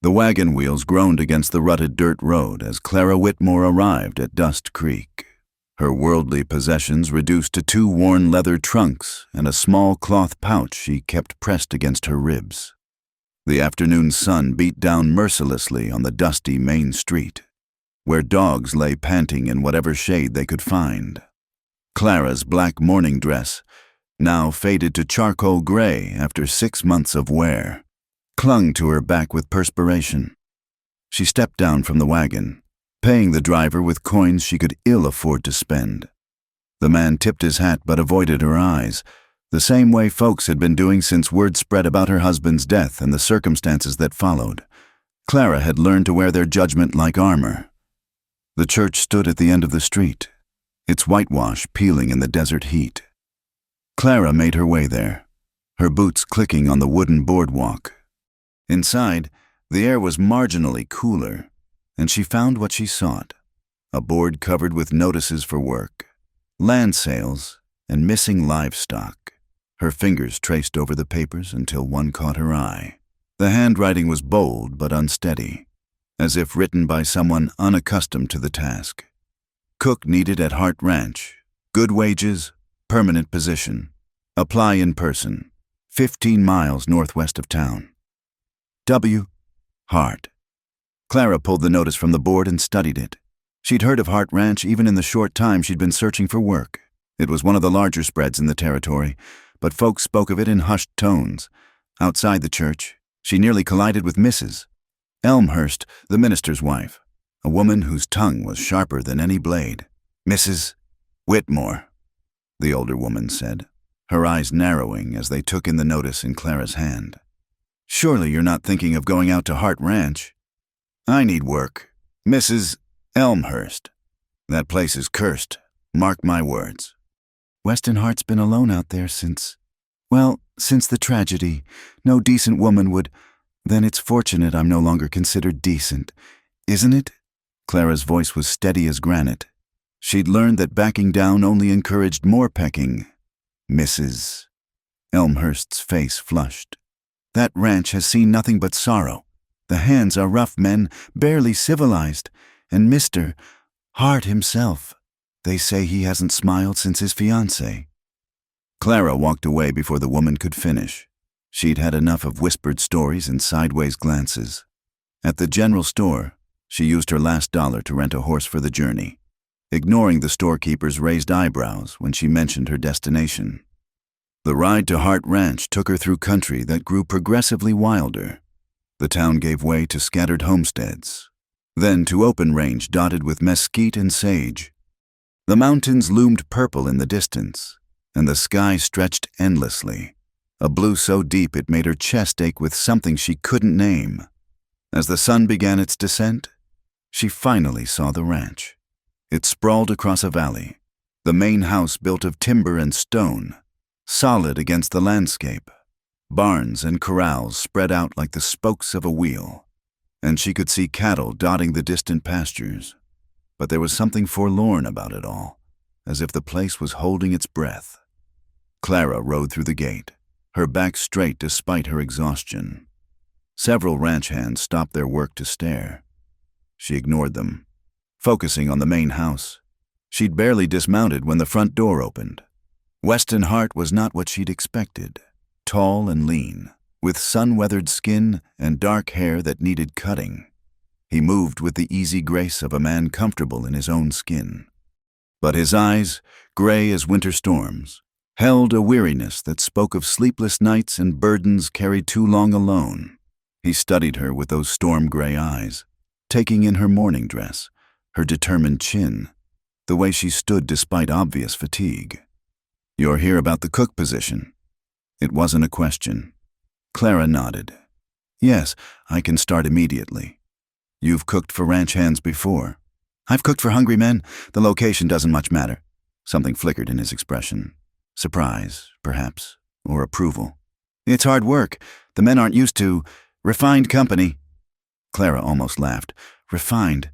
The wagon wheels groaned against the rutted dirt road as Clara Whitmore arrived at Dust Creek. Her worldly possessions reduced to 2 worn leather trunks and a small cloth pouch she kept pressed against her ribs. The afternoon sun beat down mercilessly on the dusty main street, where dogs lay panting in whatever shade they could find. Clara's black morning dress, now faded to charcoal gray after 6 months of wear, clung to her back with perspiration. She stepped down from the wagon, paying the driver with coins she could ill afford to spend. The man tipped his hat but avoided her eyes, the same way folks had been doing since word spread about her husband's death and the circumstances that followed. Clara had learned to wear their judgment like armor. The church stood at the end of the street, its whitewash peeling in the desert heat. Clara made her way there, her boots clicking on the wooden boardwalk. Inside, the air was marginally cooler, and she found what she sought, a board covered with notices for work, land sales, and missing livestock. Her fingers traced over the papers until one caught her eye. The handwriting was bold but unsteady, as if written by someone unaccustomed to the task. Cook needed at Hart Ranch, good wages, permanent position, apply in person, 15 miles northwest of town. W. Hart. Clara pulled the notice from the board and studied it. She'd heard of Hart Ranch even in the short time she'd been searching for work. It was one of the larger spreads in the territory, but folks spoke of it in hushed tones. Outside the church, she nearly collided with Mrs. Elmhurst, the minister's wife, a woman whose tongue was sharper than any blade. Mrs. Whitmore, the older woman said, her eyes narrowing as they took in the notice in Clara's hand. Surely you're not thinking of going out to Hart Ranch? I need work. Mrs. Elmhurst. That place is cursed. Mark my words. Weston Hart's been alone out there since the tragedy. No decent woman would. Then it's fortunate I'm no longer considered decent, isn't it? Clara's voice was steady as granite. She'd learned that backing down only encouraged more pecking. Mrs. Elmhurst's face flushed. That ranch has seen nothing but sorrow. The hands are rough men, barely civilized, and Mr. Hart himself. They say he hasn't smiled since his fiancée. Clara walked away before the woman could finish. She'd had enough of whispered stories and sideways glances. At the general store, she used her last dollar to rent a horse for the journey, ignoring the storekeeper's raised eyebrows when she mentioned her destination. The ride to Hart Ranch took her through country that grew progressively wilder. The town gave way to scattered homesteads, then to open range dotted with mesquite and sage. The mountains loomed purple in the distance, and the sky stretched endlessly, a blue so deep it made her chest ache with something she couldn't name. As the sun began its descent, she finally saw the ranch. It sprawled across a valley, the main house built of timber and stone, solid against the landscape. Barns and corrals spread out like the spokes of a wheel, and she could see cattle dotting the distant pastures. But there was something forlorn about it all, as if the place was holding its breath. Clara rode through the gate, her back straight despite her exhaustion. Several ranch hands stopped their work to stare. She ignored them, focusing on the main house. She'd barely dismounted when the front door opened. Weston Hart was not what she'd expected. Tall and lean, with sun-weathered skin and dark hair that needed cutting. He moved with the easy grace of a man comfortable in his own skin. But his eyes, gray as winter storms, held a weariness that spoke of sleepless nights and burdens carried too long alone. He studied her with those storm-gray eyes, taking in her morning dress, her determined chin, the way she stood despite obvious fatigue. You're here about the cook position. It wasn't a question. Clara nodded. Yes, I can start immediately. You've cooked for ranch hands before. I've cooked for hungry men. The location doesn't much matter. Something flickered in his expression. Surprise, perhaps, or approval. It's hard work. The men aren't used to refined company. Clara almost laughed. Refined.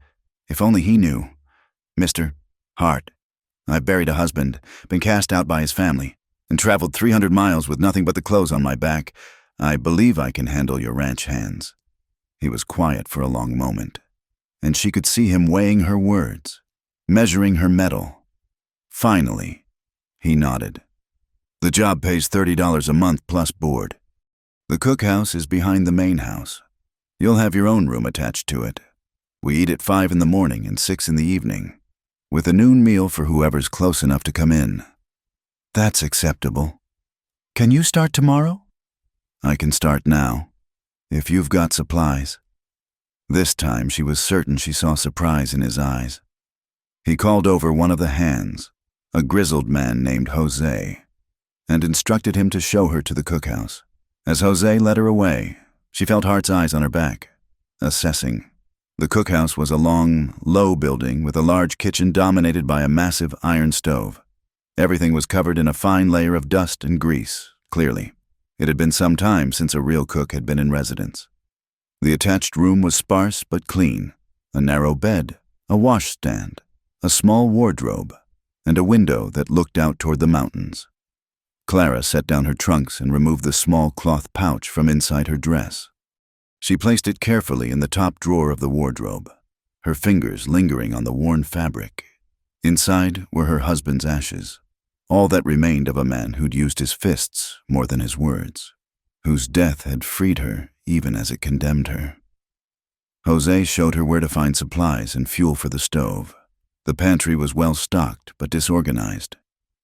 If only he knew. Mr. Hart. I've buried a husband, been cast out by his family, and traveled 300 miles with nothing but the clothes on my back. I believe I can handle your ranch hands. He was quiet for a long moment, and she could see him weighing her words, measuring her mettle. Finally, he nodded. The job pays $30 a month plus board. The cookhouse is behind the main house. You'll have your own room attached to it. We eat at 5 in the morning and 6 in the evening, with a noon meal for whoever's close enough to come in. That's acceptable. Can you start tomorrow? I can start now, if you've got supplies. This time she was certain she saw surprise in his eyes. He called over one of the hands, a grizzled man named Jose, and instructed him to show her to the cookhouse. As Jose led her away, she felt Hart's eyes on her back, assessing. The cookhouse was a long, low building with a large kitchen dominated by a massive iron stove. Everything was covered in a fine layer of dust and grease, clearly. It had been some time since a real cook had been in residence. The attached room was sparse but clean. A narrow bed, a washstand, a small wardrobe, and a window that looked out toward the mountains. Clara set down her trunks and removed the small cloth pouch from inside her dress. She placed it carefully in the top drawer of the wardrobe, her fingers lingering on the worn fabric. Inside were her husband's ashes, all that remained of a man who'd used his fists more than his words, whose death had freed her even as it condemned her. Jose showed her where to find supplies and fuel for the stove. The pantry was well stocked but disorganized,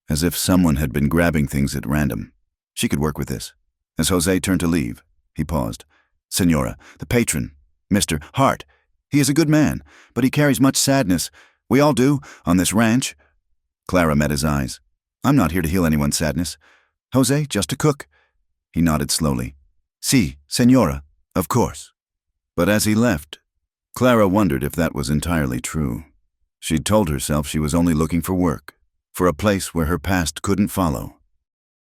as if someone had been grabbing things at random. She could work with this. As Jose turned to leave, he paused. Senora, the patron, Mr. Hart, he is a good man, but he carries much sadness. We all do, on this ranch. Clara met his eyes. I'm not here to heal anyone's sadness. Jose, just a cook. He nodded slowly. Si, senora, of course. But as he left, Clara wondered if that was entirely true. She'd told herself she was only looking for work, for a place where her past couldn't follow.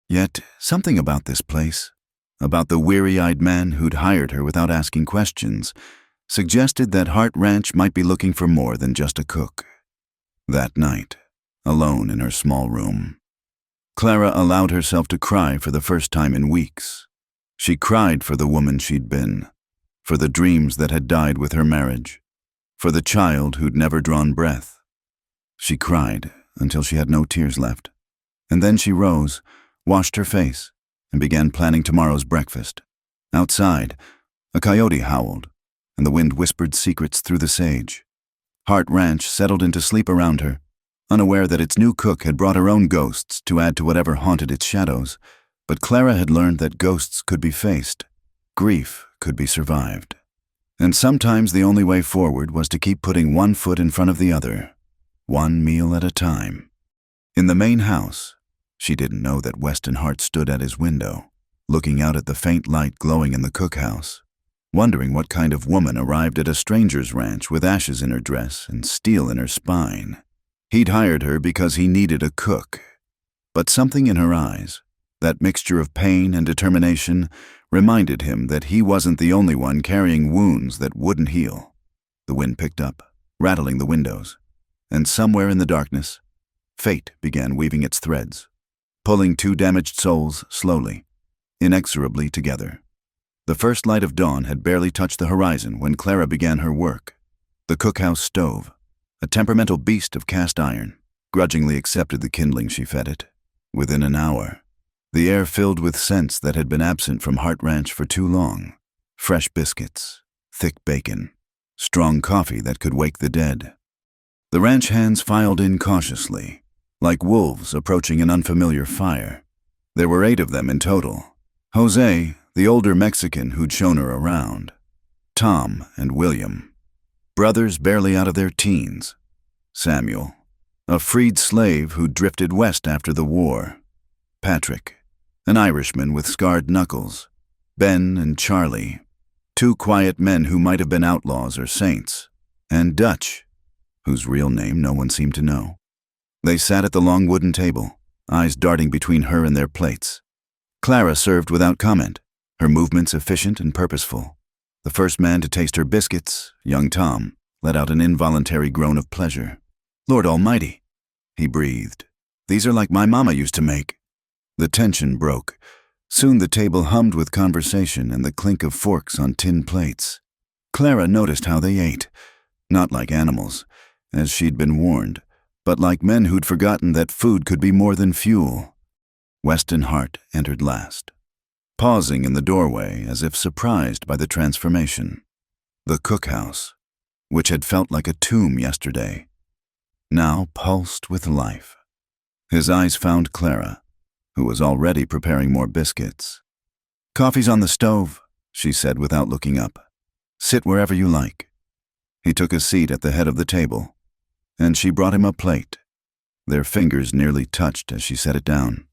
Yet, something about this place, about the weary-eyed man who'd hired her without asking questions, suggested that Hart Ranch might be looking for more than just a cook. That night, alone in her small room, Clara allowed herself to cry for the first time in weeks. She cried for the woman she'd been, for the dreams that had died with her marriage, for the child who'd never drawn breath. She cried until she had no tears left, and then she rose, washed her face, and began planning tomorrow's breakfast. Outside, a coyote howled, and the wind whispered secrets through the sage. Hart Ranch settled into sleep around her, unaware that its new cook had brought her own ghosts to add to whatever haunted its shadows. But Clara had learned that ghosts could be faced, grief could be survived. And sometimes the only way forward was to keep putting one foot in front of the other, one meal at a time. In the main house, she didn't know that Weston Hart stood at his window, looking out at the faint light glowing in the cookhouse, wondering what kind of woman arrived at a stranger's ranch with ashes in her dress and steel in her spine. He'd hired her because he needed a cook, but something in her eyes, that mixture of pain and determination, reminded him that he wasn't the only one carrying wounds that wouldn't heal. The wind picked up, rattling the windows, and somewhere in the darkness, fate began weaving its threads, pulling two damaged souls slowly, inexorably together. The first light of dawn had barely touched the horizon when Clara began her work. The cookhouse stove, a temperamental beast of cast iron, grudgingly accepted the kindling she fed it. Within an hour, the air filled with scents that had been absent from Hart Ranch for too long. Fresh biscuits, thick bacon, strong coffee that could wake the dead. The ranch hands filed in cautiously, like wolves approaching an unfamiliar fire. There were 8 of them in total. Jose, the older Mexican who'd shown her around. Tom and William, brothers barely out of their teens. Samuel, a freed slave who'd drifted west after the war. Patrick, an Irishman with scarred knuckles. Ben and Charlie, 2 quiet men who might have been outlaws or saints. And Dutch, whose real name no one seemed to know. They sat at the long wooden table, eyes darting between her and their plates. Clara served without comment, her movements efficient and purposeful. The first man to taste her biscuits, young Tom, let out an involuntary groan of pleasure. "Lord Almighty," he breathed. "These are like my mama used to make." The tension broke. Soon the table hummed with conversation and the clink of forks on tin plates. Clara noticed how they ate, not like animals, as she'd been warned, but like men who'd forgotten that food could be more than fuel. Weston Hart entered last, pausing in the doorway as if surprised by the transformation. The cookhouse, which had felt like a tomb yesterday, now pulsed with life. His eyes found Clara, who was already preparing more biscuits. "Coffee's on the stove," she said without looking up. "Sit wherever you like." He took a seat at the head of the table, and she brought him a plate. Their fingers nearly touched as she set it down,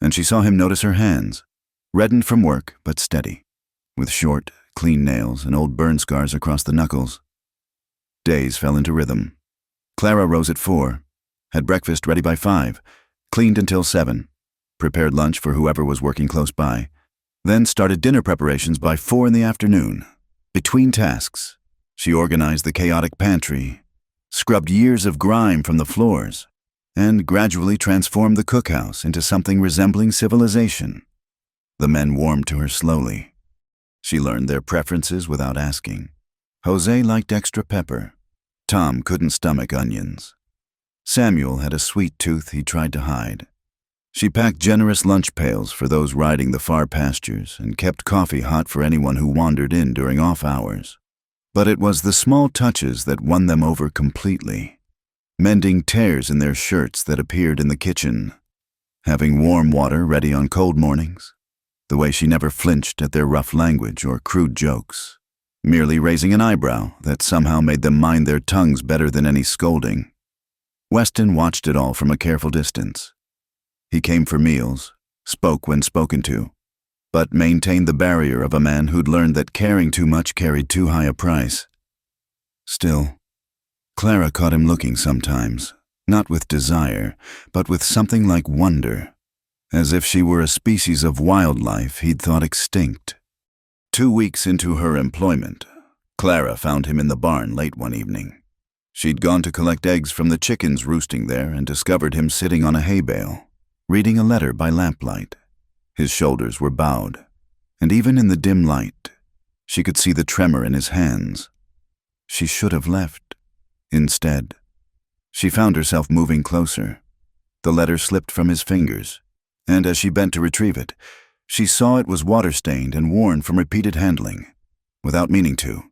and she saw him notice her hands, reddened from work but steady, with short, clean nails and old burn scars across the knuckles. Days fell into rhythm. Clara rose at 4, had breakfast ready by 5, cleaned until 7, prepared lunch for whoever was working close by, then started dinner preparations by 4 in the afternoon. Between tasks, she organized the chaotic pantry, scrubbed years of grime from the floors, and gradually transformed the cookhouse into something resembling civilization. The men warmed to her slowly. She learned their preferences without asking. Jose liked extra pepper. Tom couldn't stomach onions. Samuel had a sweet tooth he tried to hide. She packed generous lunch pails for those riding the far pastures and kept coffee hot for anyone who wandered in during off hours. But it was the small touches that won them over completely. Mending tears in their shirts that appeared in the kitchen, having warm water ready on cold mornings, the way she never flinched at their rough language or crude jokes, merely raising an eyebrow that somehow made them mind their tongues better than any scolding. Weston watched it all from a careful distance. He came for meals, spoke when spoken to, but maintained the barrier of a man who'd learned that caring too much carried too high a price. Still, Clara caught him looking sometimes, not with desire, but with something like wonder, as if she were a species of wildlife he'd thought extinct. 2 weeks into her employment, Clara found him in the barn late one evening. She'd gone to collect eggs from the chickens roosting there and discovered him sitting on a hay bale, reading a letter by lamplight. His shoulders were bowed, and even in the dim light, she could see the tremor in his hands. She should have left. Instead, she found herself moving closer. The letter slipped from his fingers, and as she bent to retrieve it, she saw it was water-stained and worn from repeated handling. Without meaning to,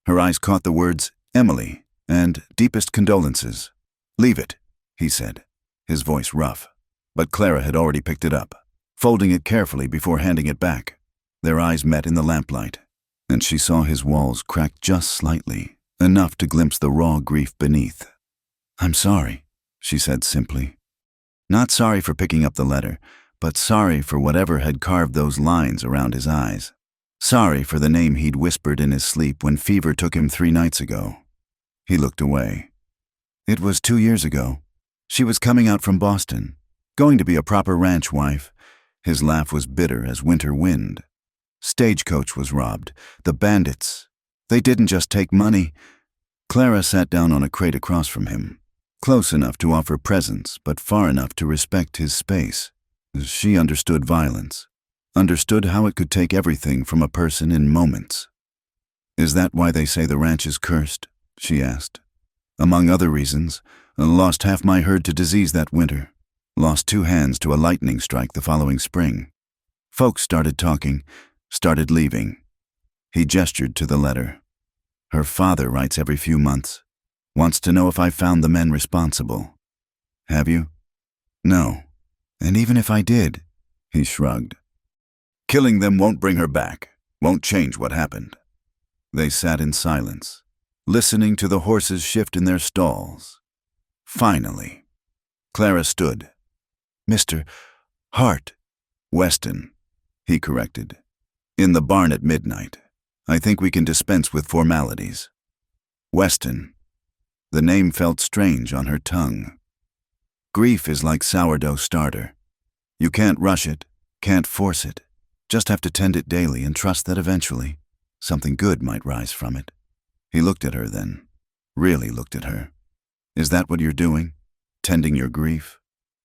her eyes caught the words, "Emily," and "deepest condolences." "Leave it," he said, his voice rough, but Clara had already picked it up, folding it carefully before handing it back. Their eyes met in the lamplight, and she saw his walls crack just slightly, enough to glimpse the raw grief beneath. "I'm sorry," she said simply. Not sorry for picking up the letter, but sorry for whatever had carved those lines around his eyes. Sorry for the name he'd whispered in his sleep when fever took him 3 nights ago. He looked away. It was 2 years ago. She was coming out from Boston, going to be a proper ranch wife. His laugh was bitter as winter wind. Stagecoach was robbed. The bandits. They didn't just take money. Clara sat down on a crate across from him, close enough to offer presence, but far enough to respect his space. She understood violence, understood how it could take everything from a person in moments. "Is that why they say the ranch is cursed?" she asked. "Among other reasons, I lost half my herd to disease that winter, lost 2 hands to a lightning strike the following spring." Folks started talking, started leaving. He gestured to the letter. "Her father writes every few months. Wants to know if I found the men responsible." "Have you?" "No. And even if I did," he shrugged. "Killing them won't bring her back, won't change what happened." They sat in silence, listening to the horses shift in their stalls. Finally, Clara stood. "Mr. Hart." "Weston," he corrected. "In the barn at midnight. I think we can dispense with formalities." Weston. The name felt strange on her tongue. Grief is like sourdough starter. You can't rush it, can't force it. Just have to tend it daily and trust that eventually something good might rise from it. He looked at her then, really looked at her. "Is that what you're doing? Tending your grief?"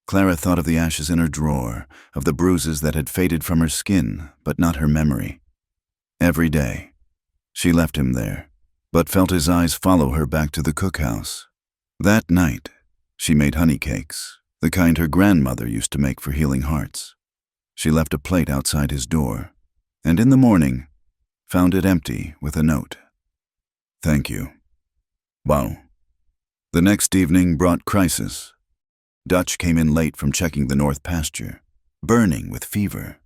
Clara thought of the ashes in her drawer, of the bruises that had faded from her skin, but not her memory. Every day, she left him there, but felt his eyes follow her back to the cookhouse. That night, she made honey cakes, the kind her grandmother used to make for healing hearts. She left a plate outside his door, and in the morning, found it empty with a note. "Thank you. Wow." The next evening brought crisis. Dutch came in late from checking the north pasture, burning with fever.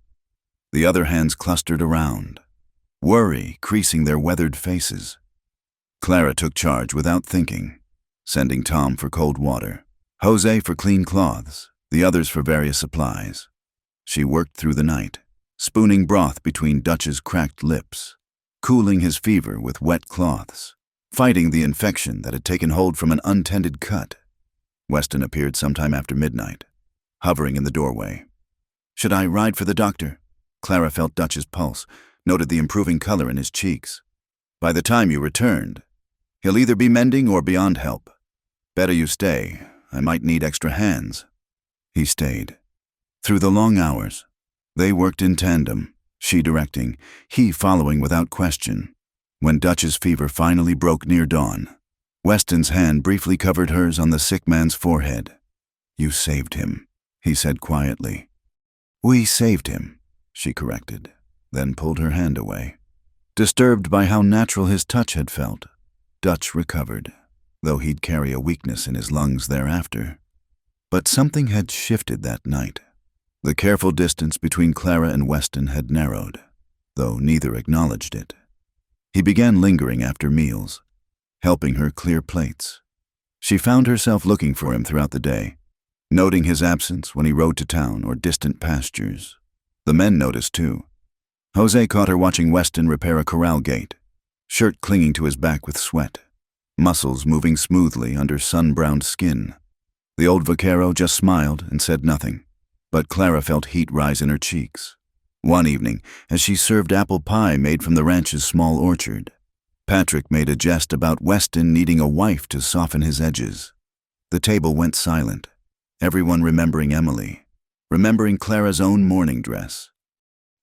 The other hands clustered around, worry creasing their weathered faces. Clara took charge without thinking, sending Tom for cold water, Jose for clean cloths, the others for various supplies. She worked through the night, spooning broth between Dutch's cracked lips, cooling his fever with wet cloths, fighting the infection that had taken hold from an untended cut. Weston appeared sometime after midnight, hovering in the doorway. "Should I ride for the doctor?" Clara felt Dutch's pulse, noted the improving color in his cheeks. "By the time you returned, he'll either be mending or beyond help. Better you stay. I might need extra hands." He stayed. Through the long hours, they worked in tandem, she directing, he following without question. When Dutch's fever finally broke near dawn, Weston's hand briefly covered hers on the sick man's forehead. "You saved him," he said quietly. "We saved him," she corrected, then pulled her hand away. Disturbed by how natural his touch had felt, Dutch recovered, though he'd carry a weakness in his lungs thereafter. But something had shifted that night. The careful distance between Clara and Weston had narrowed, though neither acknowledged it. He began lingering after meals, helping her clear plates. She found herself looking for him throughout the day, noting his absence when he rode to town or distant pastures. The men noticed too. Jose caught her watching Weston repair a corral gate, shirt clinging to his back with sweat, muscles moving smoothly under sun-browned skin. The old vaquero just smiled and said nothing, but Clara felt heat rise in her cheeks. One evening, as she served apple pie made from the ranch's small orchard, Patrick made a jest about Weston needing a wife to soften his edges. The table went silent, everyone remembering Emily, remembering Clara's own morning dress.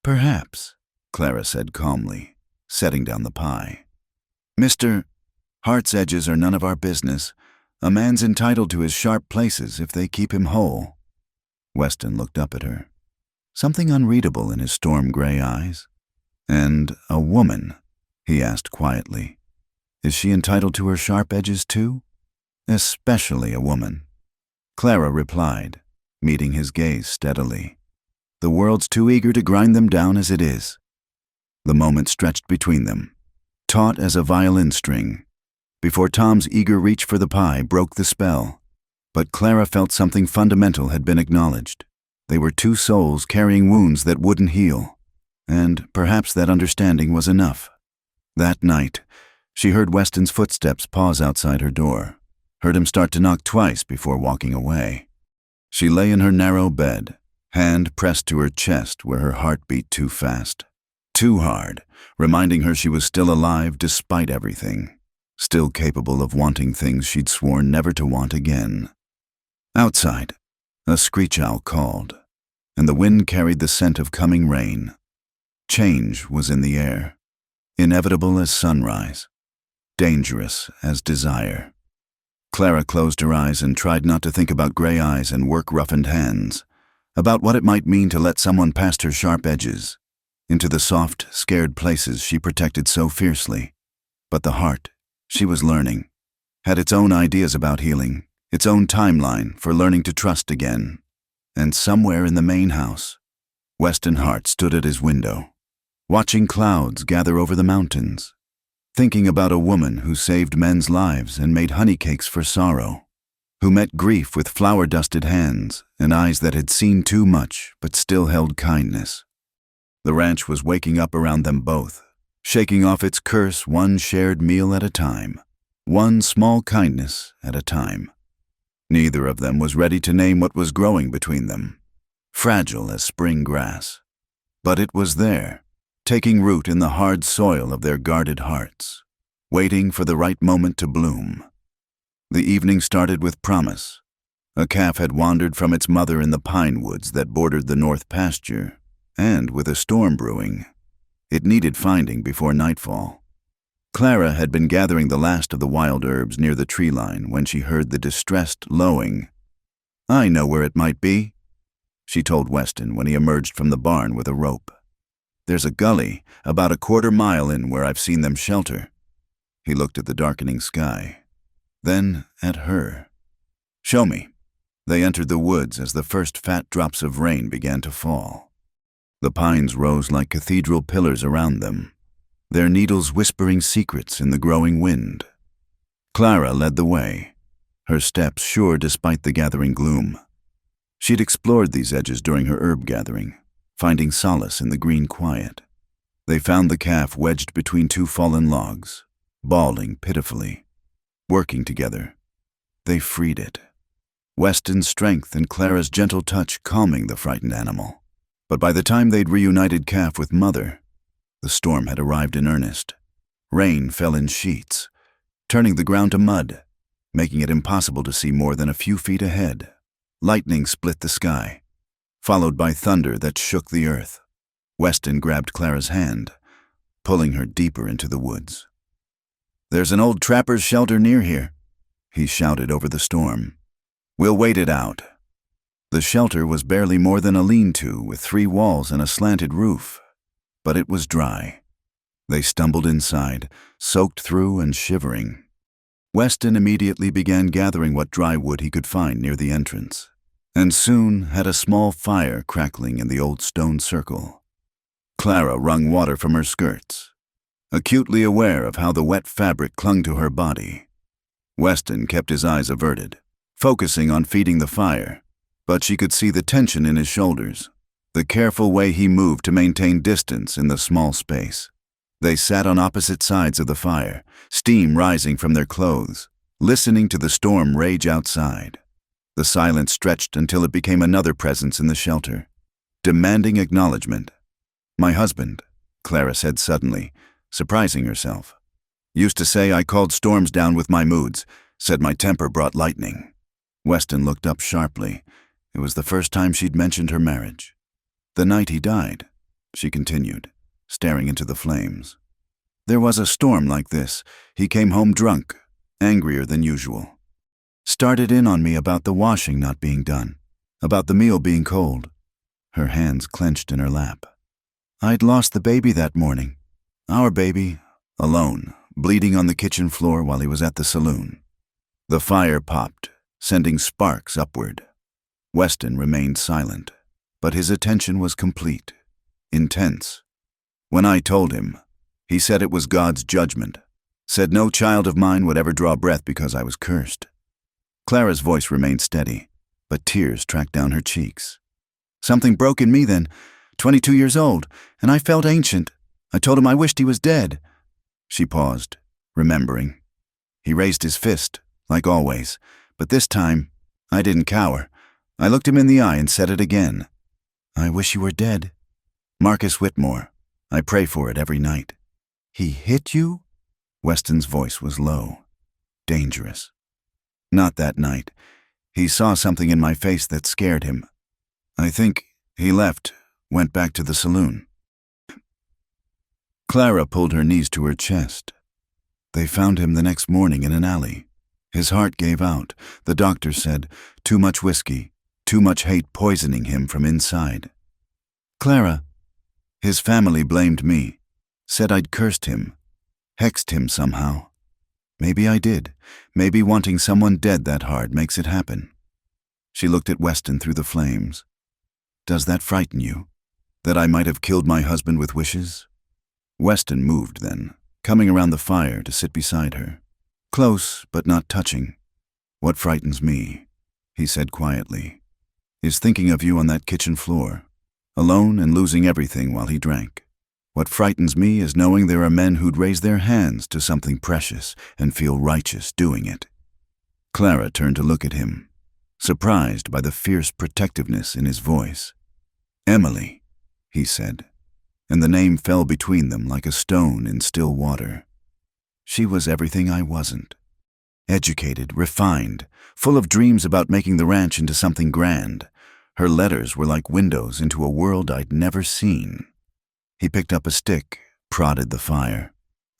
"Perhaps," Clara said calmly, setting down the pie. "Mr. Heart's edges are none of our business. A man's entitled to his sharp places if they keep him whole." Weston looked up at her, something unreadable in his storm-gray eyes. "And a woman?" he asked quietly. "Is she entitled to her sharp edges too?" "Especially a woman," Clara replied, meeting his gaze steadily. "The world's too eager to grind them down as it is." The moment stretched between them, taut as a violin string, before Tom's eager reach for the pie broke the spell. But Clara felt something fundamental had been acknowledged. They were two souls carrying wounds that wouldn't heal, and perhaps that understanding was enough. That night, she heard Weston's footsteps pause outside her door, heard him start to knock twice before walking away. She lay in her narrow bed, hand pressed to her chest where her heart beat too fast, too hard, reminding her she was still alive despite everything, still capable of wanting things she'd sworn never to want again. Outside, a screech owl called, and the wind carried the scent of coming rain. Change was in the air. Inevitable as sunrise, dangerous as desire. Clara closed her eyes and tried not to think about gray eyes and work-roughened hands, about what it might mean to let someone past her sharp edges, into the soft, scared places she protected so fiercely. But the heart, she was learning, had its own ideas about healing, its own timeline for learning to trust again. And somewhere in the main house, Weston Hart stood at his window, watching clouds gather over the mountains, thinking about a woman who saved men's lives and made honey cakes for sorrow, who met grief with flour-dusted hands and eyes that had seen too much but still held kindness. The ranch was waking up around them both, shaking off its curse one shared meal at a time, one small kindness at a time. Neither of them was ready to name what was growing between them, fragile as spring grass. But it was there, taking root in the hard soil of their guarded hearts, waiting for the right moment to bloom. The evening started with promise. A calf had wandered from its mother in the pine woods that bordered the north pasture, and with a storm brewing, it needed finding before nightfall. Clara had been gathering the last of the wild herbs near the tree line when she heard the distressed lowing. "I know where it might be," she told Weston when he emerged from the barn with a rope. "There's a gully about a quarter mile in where I've seen them shelter." He looked at the darkening sky, then at her. "Show me." They entered the woods as the first fat drops of rain began to fall. The pines rose like cathedral pillars around them, their needles whispering secrets in the growing wind. Clara led the way, her steps sure despite the gathering gloom. She'd explored these edges during her herb gathering, finding solace in the green quiet. They found the calf wedged between two fallen logs, bawling pitifully. Working together, they freed it. Weston's strength and Clara's gentle touch calming the frightened animal. But by the time they'd reunited calf with mother, the storm had arrived in earnest. Rain fell in sheets, turning the ground to mud, making it impossible to see more than a few feet ahead. Lightning split the sky, followed by thunder that shook the earth. Weston grabbed Clara's hand, pulling her deeper into the woods. "There's an old trapper's shelter near here," he shouted over the storm. "We'll wait it out." The shelter was barely more than a lean-to with 3 walls and a slanted roof, but it was dry. They stumbled inside, soaked through and shivering. Weston immediately began gathering what dry wood he could find near the entrance, and soon had a small fire crackling in the old stone circle. Clara wrung water from her skirts, acutely aware of how the wet fabric clung to her body. Weston kept his eyes averted, focusing on feeding the fire, but she could see the tension in his shoulders, the careful way he moved to maintain distance in the small space. They sat on opposite sides of the fire, steam rising from their clothes, listening to the storm rage outside. The silence stretched until it became another presence in the shelter, demanding acknowledgement. "My husband," Clara said suddenly, surprising herself. "Used to say I called storms down with my moods, said my temper brought lightning." Weston looked up sharply. It was the first time she'd mentioned her marriage. "The night he died," she continued, staring into the flames. "There was a storm like this. He came home drunk, angrier than usual. Started in on me about the washing not being done, about the meal being cold." Her hands clenched in her lap. "I'd lost the baby that morning. Our baby, alone, bleeding on the kitchen floor while he was at the saloon." The fire popped, sending sparks upward. Weston remained silent, but his attention was complete, intense. "When I told him, he said it was God's judgment, said no child of mine would ever draw breath because I was cursed." Clara's voice remained steady, but tears tracked down her cheeks. "Something broke in me then, 22 years old, and I felt ancient. I told him I wished he was dead." She paused, remembering. He raised his fist, like always, but this time, I didn't cower. I looked him in the eye and said it again. "I wish you were dead. Marcus Whitmore. I pray for it every night." "He hit you?" Weston's voice was low, dangerous. "Not that night. He saw something in my face that scared him. I think he left, went back to the saloon." Clara pulled her knees to her chest. "They found him the next morning in an alley. His heart gave out. The doctor said, too much whiskey, too much hate poisoning him from inside." "Clara." "His family blamed me, said I'd cursed him, hexed him somehow. Maybe I did. Maybe wanting someone dead that hard makes it happen." She looked at Weston through the flames. "Does that frighten you? That I might have killed my husband with wishes?" Weston moved then, coming around the fire to sit beside her. Close, but not touching. "What frightens me," he said quietly, "is thinking of you on that kitchen floor, alone and losing everything while he drank. What frightens me is knowing there are men who'd raise their hands to something precious and feel righteous doing it." Clara turned to look at him, surprised by the fierce protectiveness in his voice. "Emily," he said, and the name fell between them like a stone in still water. She was everything I wasn't. Educated, refined, full of dreams about making the ranch into something grand. Her letters were like windows into a world I'd never seen. He picked up a stick, prodded the fire.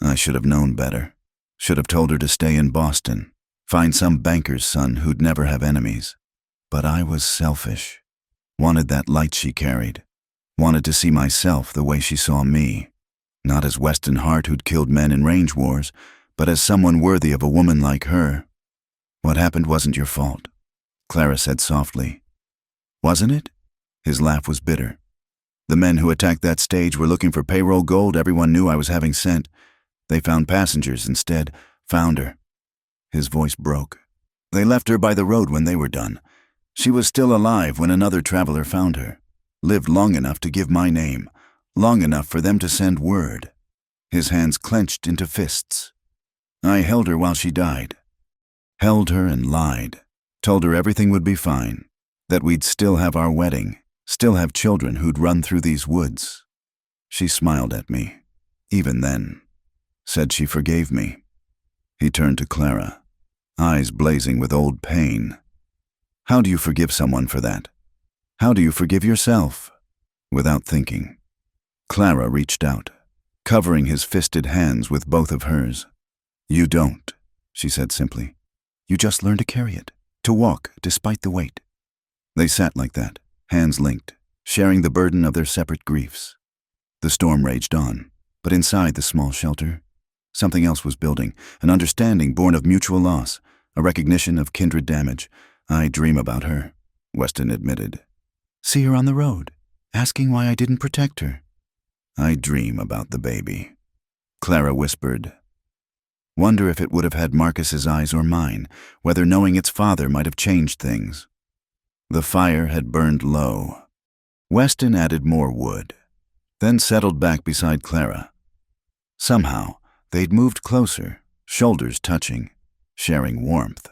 I should have known better. Should have told her to stay in Boston, find some banker's son who'd never have enemies. But I was selfish. Wanted that light she carried. Wanted to see myself the way she saw me. Not as Weston Hart who'd killed men in range wars, but as someone worthy of a woman like her. What happened wasn't your fault, Clara said softly. Wasn't it? His laugh was bitter. The men who attacked that stage were looking for payroll gold everyone knew I was having sent. They found passengers instead, found her. His voice broke. They left her by the road when they were done. She was still alive when another traveler found her. Lived long enough to give my name, long enough for them to send word. His hands clenched into fists. I held her while she died. Held her and lied. Told her everything would be fine. That we'd still have our wedding. Still have children who'd run through these woods. She smiled at me. Even then. Said she forgave me. He turned to Clara, eyes blazing with old pain. How do you forgive someone for that? How do you forgive yourself? Without thinking, Clara reached out, covering his fisted hands with both of hers. You don't, she said simply. You just learn to carry it, to walk despite the weight. They sat like that, hands linked, sharing the burden of their separate griefs. The storm raged on, but inside the small shelter, something else was building, an understanding born of mutual loss, a recognition of kindred damage. I dream about her, Weston admitted. See her on the road, asking why I didn't protect her. I dream about the baby, Clara whispered. Wonder if it would have had Marcus's eyes or mine, whether knowing its father might have changed things. The fire had burned low. Weston added more wood, then settled back beside Clara. Somehow, they'd moved closer, shoulders touching, sharing warmth.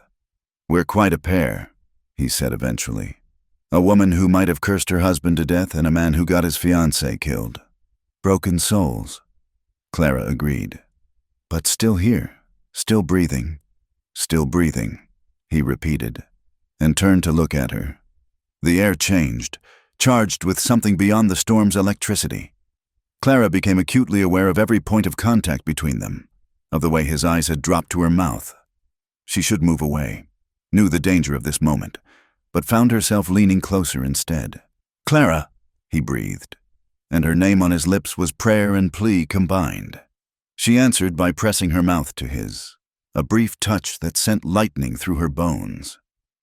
We're quite a pair, he said eventually. A woman who might have cursed her husband to death and a man who got his fiancée killed. Broken souls, Clara agreed. But still here, still breathing, he repeated, and turned to look at her. The air changed, charged with something beyond the storm's electricity. Clara became acutely aware of every point of contact between them, of the way his eyes had dropped to her mouth. She should move away, knew the danger of this moment, but found herself leaning closer instead. Clara, he breathed, and her name on his lips was prayer and plea combined. She answered by pressing her mouth to his, a brief touch that sent lightning through her bones.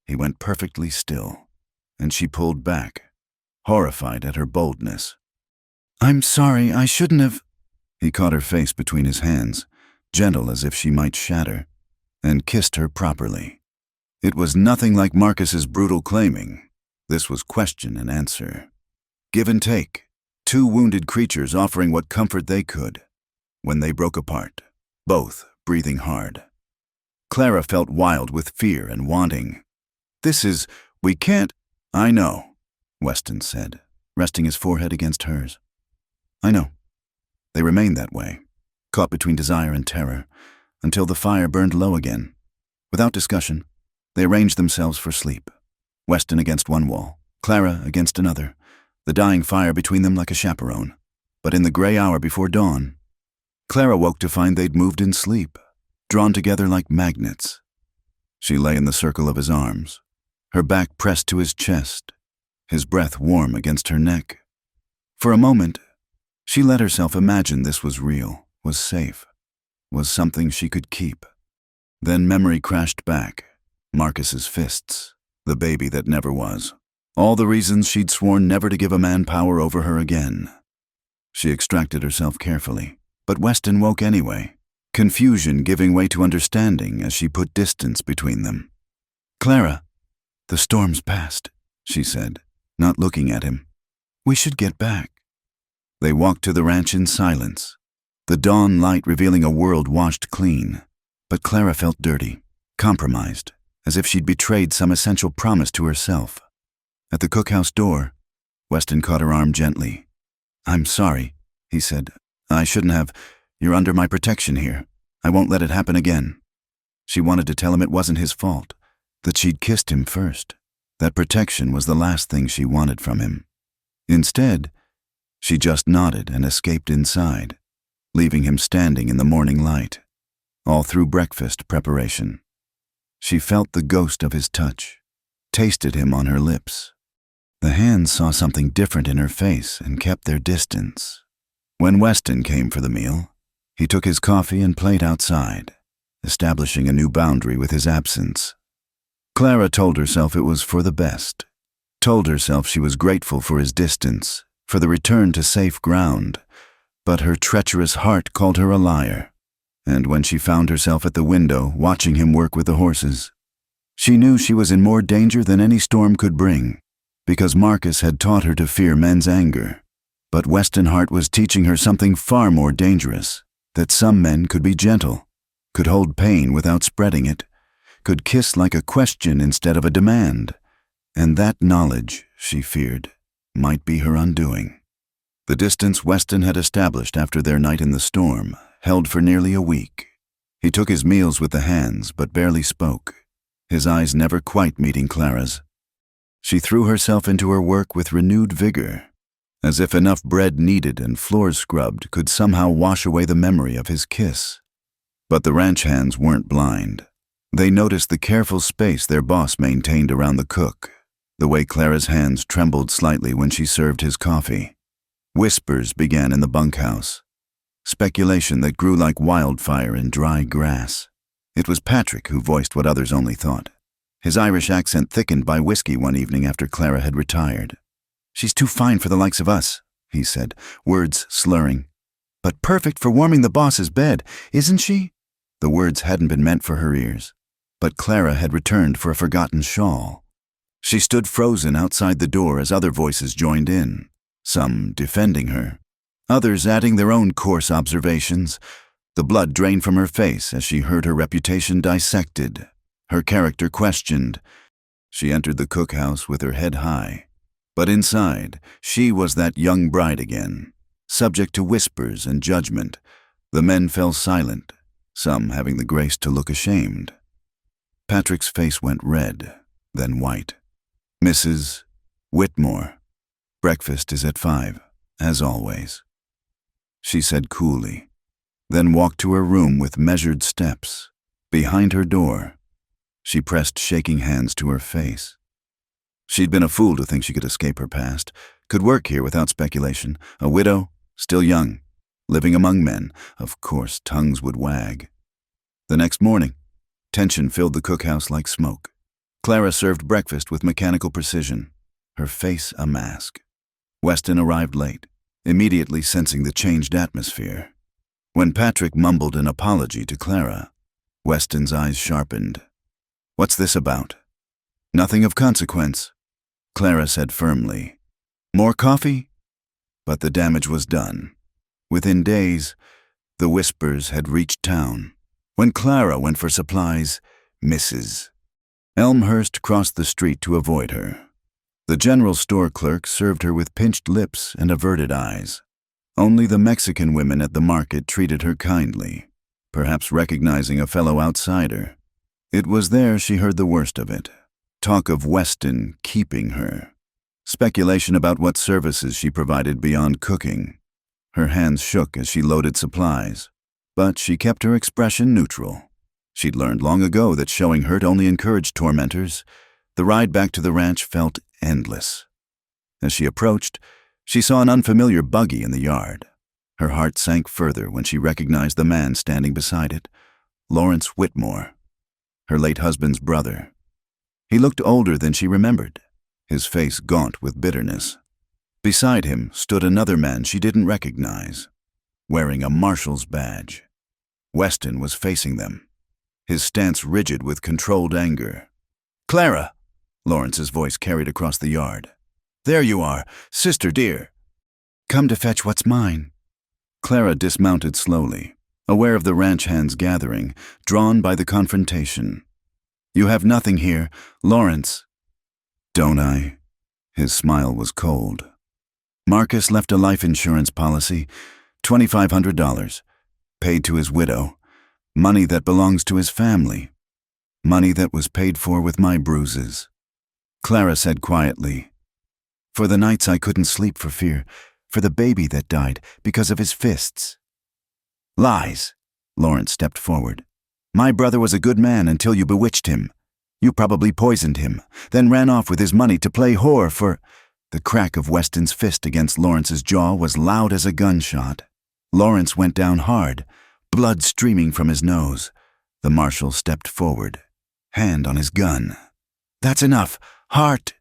He went perfectly still, and she pulled back, horrified at her boldness. I'm sorry, I shouldn't have. He caught her face between his hands, gentle as if she might shatter, and kissed her properly. It was nothing like Marcus's brutal claiming. This was question and answer. Give and take, two wounded creatures offering what comfort they could. When they broke apart, both breathing hard. Clara felt wild with fear and wanting. We can't. I know, Weston said, resting his forehead against hers. I know. They remained that way, caught between desire and terror, until the fire burned low again. Without discussion, they arranged themselves for sleep. Weston against one wall, Clara against another, the dying fire between them like a chaperone. But in the gray hour before dawn, Clara woke to find they'd moved in sleep, drawn together like magnets. She lay in the circle of his arms, her back pressed to his chest, his breath warm against her neck. For a moment, she let herself imagine this was real, was safe, was something she could keep. Then memory crashed back, Marcus's fists, the baby that never was, all the reasons she'd sworn never to give a man power over her again. She extracted herself carefully. But Weston woke anyway, confusion giving way to understanding as she put distance between them. Clara, the storm's past, she said, not looking at him. We should get back. They walked to the ranch in silence, the dawn light revealing a world washed clean. But Clara felt dirty, compromised, as if she'd betrayed some essential promise to herself. At the cookhouse door, Weston caught her arm gently. I'm sorry, he said. I shouldn't have. You're under my protection here. I won't let it happen again. She wanted to tell him it wasn't his fault, that she'd kissed him first. That protection was the last thing she wanted from him. Instead, she just nodded and escaped inside, leaving him standing in the morning light, all through breakfast preparation. She felt the ghost of his touch, tasted him on her lips. The hands saw something different in her face and kept their distance. When Weston came for the meal, he took his coffee and plate outside, establishing a new boundary with his absence. Clara told herself it was for the best, told herself she was grateful for his distance, for the return to safe ground, but her treacherous heart called her a liar. And when she found herself at the window watching him work with the horses, she knew she was in more danger than any storm could bring, because Marcus had taught her to fear men's anger. But Weston Hart was teaching her something far more dangerous, that some men could be gentle, could hold pain without spreading it, could kiss like a question instead of a demand, and that knowledge, she feared, might be her undoing. The distance Weston had established after their night in the storm held for nearly a week. He took his meals with the hands, but barely spoke, his eyes never quite meeting Clara's. She threw herself into her work with renewed vigor, as if enough bread kneaded and floors scrubbed could somehow wash away the memory of his kiss. But the ranch hands weren't blind. They noticed the careful space their boss maintained around the cook, the way Clara's hands trembled slightly when she served his coffee. Whispers began in the bunkhouse, speculation that grew like wildfire in dry grass. It was Patrick who voiced what others only thought. His Irish accent thickened by whiskey one evening after Clara had retired. "She's too fine for the likes of us," he said, words slurring. "But perfect for warming the boss's bed, isn't she?" The words hadn't been meant for her ears, but Clara had returned for a forgotten shawl. She stood frozen outside the door as other voices joined in, some defending her, others adding their own coarse observations. The blood drained from her face as she heard her reputation dissected, her character questioned. She entered the cookhouse with her head high, but inside, she was that young bride again, subject to whispers and judgment. The men fell silent, some having the grace to look ashamed. Patrick's face went red, then white. "Mrs. Whitmore, breakfast is at 5, as always," she said coolly, then walked to her room with measured steps. Behind her door, she pressed shaking hands to her face. She'd been a fool to think she could escape her past, could work here without speculation, a widow, still young, living among men. Of course, tongues would wag. The next morning, tension filled the cookhouse like smoke. Clara served breakfast with mechanical precision, her face a mask. Weston arrived late, immediately sensing the changed atmosphere. When Patrick mumbled an apology to Clara, Weston's eyes sharpened. "What's this about?" "Nothing of consequence," Clara said firmly. "More coffee?" But the damage was done. Within days, the whispers had reached town. When Clara went for supplies, Mrs. Elmhurst crossed the street to avoid her. The general store clerk served her with pinched lips and averted eyes. Only the Mexican women at the market treated her kindly, perhaps recognizing a fellow outsider. It was there she heard the worst of it. Talk of Weston keeping her. Speculation about what services she provided beyond cooking. Her hands shook as she loaded supplies, but she kept her expression neutral. She'd learned long ago that showing hurt only encouraged tormentors. The ride back to the ranch felt endless. As she approached, she saw an unfamiliar buggy in the yard. Her heart sank further when she recognized the man standing beside it, Lawrence Whitmore, her late husband's brother. He looked older than she remembered, his face gaunt with bitterness. Beside him stood another man she didn't recognize, wearing a marshal's badge. Weston was facing them, his stance rigid with controlled anger. "Clara!" Lawrence's voice carried across the yard. "There you are, sister dear." "Come to fetch what's mine." Clara dismounted slowly, aware of the ranch hands gathering, drawn by the confrontation. "You have nothing here, Lawrence." "Don't I?" His smile was cold. "Marcus left a life insurance policy, $2,500, paid to his widow, money that belongs to his family, money that was paid for with my bruises." Clara said quietly, "For the nights I couldn't sleep for fear, for the baby that died because of his fists." Lies. Lawrence stepped forward. My brother was a good man until you bewitched him. You probably poisoned him, then ran off with his money to play whore for— The crack of Weston's fist against Lawrence's jaw was loud as a gunshot. Lawrence went down hard, blood streaming from his nose. The marshal stepped forward, hand on his gun. That's enough. Heart!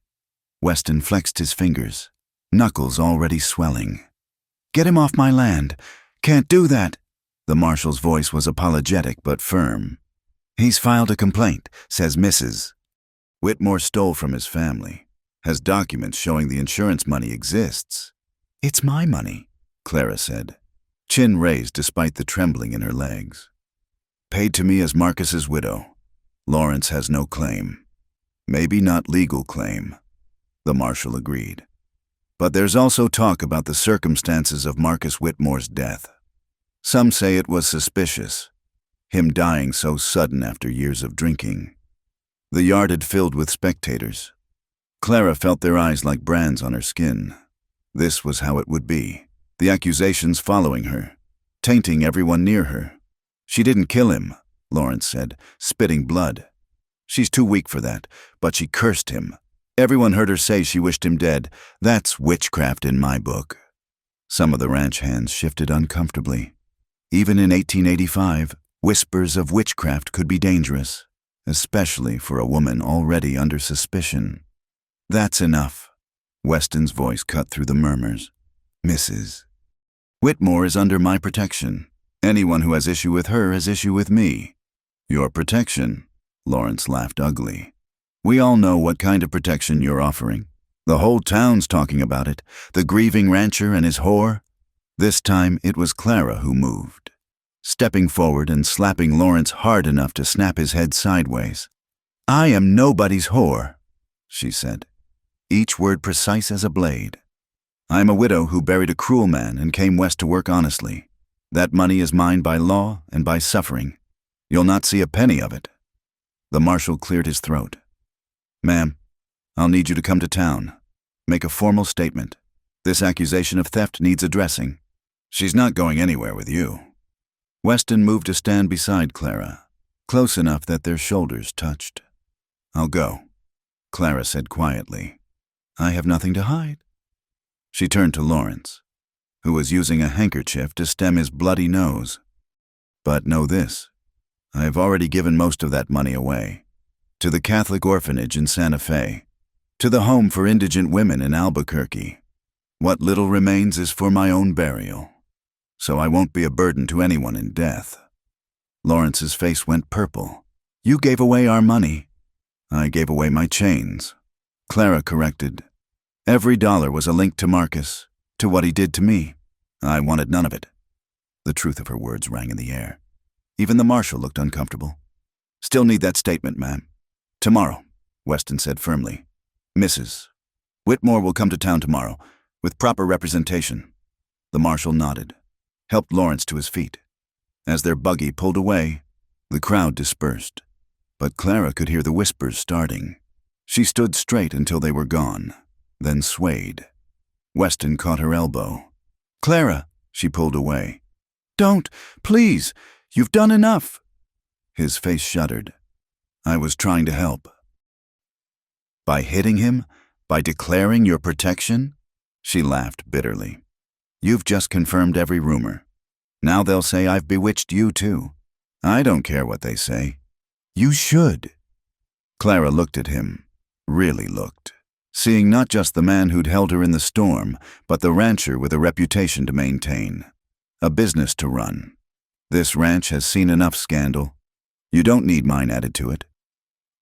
Weston flexed his fingers, knuckles already swelling. Get him off my land. Can't do that. The marshal's voice was apologetic but firm. He's filed a complaint, says Mrs. Whitmore stole from his family. Has documents showing the insurance money exists. It's my money, Clara said, chin raised despite the trembling in her legs. Paid to me as Marcus's widow. Lawrence has no claim. Maybe not legal claim, the marshal agreed. But there's also talk about the circumstances of Marcus Whitmore's death. Some say it was suspicious, him dying so sudden after years of drinking. The yard had filled with spectators. Clara felt their eyes like brands on her skin. This was how it would be, the accusations following her, tainting everyone near her. She didn't kill him, Lawrence said, spitting blood. She's too weak for that, but she cursed him. Everyone heard her say she wished him dead. That's witchcraft in my book. Some of the ranch hands shifted uncomfortably. Even in 1885, whispers of witchcraft could be dangerous, especially for a woman already under suspicion. That's enough. Weston's voice cut through the murmurs. Mrs. Whitmore is under my protection. Anyone who has issue with her has issue with me. Your protection? Lawrence laughed ugly. We all know what kind of protection you're offering. The whole town's talking about it. The grieving rancher and his whore. This time it was Clara who moved, stepping forward and slapping Lawrence hard enough to snap his head sideways. I am nobody's whore, she said, each word precise as a blade. I am a widow who buried a cruel man and came west to work honestly. That money is mine by law and by suffering. You'll not see a penny of it. The marshal cleared his throat. Ma'am, I'll need you to come to town. Make a formal statement. This accusation of theft needs addressing. She's not going anywhere with you. Weston moved to stand beside Clara, close enough that their shoulders touched. I'll go, Clara said quietly. I have nothing to hide. She turned to Lawrence, who was using a handkerchief to stem his bloody nose. But know this, I have already given most of that money away. To the Catholic orphanage in Santa Fe. To the home for indigent women in Albuquerque. What little remains is for my own burial. So I won't be a burden to anyone in death. Lawrence's face went purple. You gave away our money. I gave away my chains. Clara corrected. Every dollar was a link to Marcus, to what he did to me. I wanted none of it. The truth of her words rang in the air. Even the marshal looked uncomfortable. Still need that statement, ma'am. Tomorrow, Weston said firmly. Mrs. Whitmore will come to town tomorrow, with proper representation. The marshal nodded, helped Lawrence to his feet. As their buggy pulled away, the crowd dispersed. But Clara could hear the whispers starting. She stood straight until they were gone, then swayed. Weston caught her elbow. Clara, she pulled away. Don't, please, you've done enough. His face shuddered. I was trying to help. By hitting him? By declaring your protection? She laughed bitterly. You've just confirmed every rumor. Now they'll say I've bewitched you too. I don't care what they say. You should. Clara looked at him, really looked, seeing not just the man who'd held her in the storm, but the rancher with a reputation to maintain, a business to run. This ranch has seen enough scandal. You don't need mine added to it.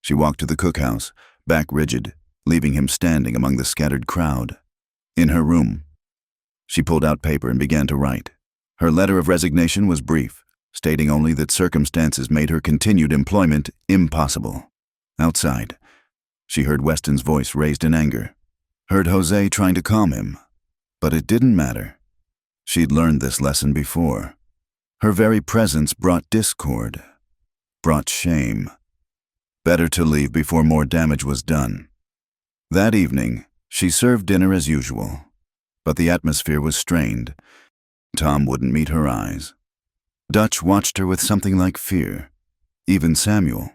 She walked to the cookhouse, back rigid, leaving him standing among the scattered crowd. In her room, she pulled out paper and began to write. Her letter of resignation was brief, stating only that circumstances made her continued employment impossible. Outside, she heard Weston's voice raised in anger, heard Jose trying to calm him. But it didn't matter. She'd learned this lesson before. Her very presence brought discord, brought shame. Better to leave before more damage was done. That evening, she served dinner as usual, but the atmosphere was strained. Tom wouldn't meet her eyes. Dutch watched her with something like fear. Even Samuel,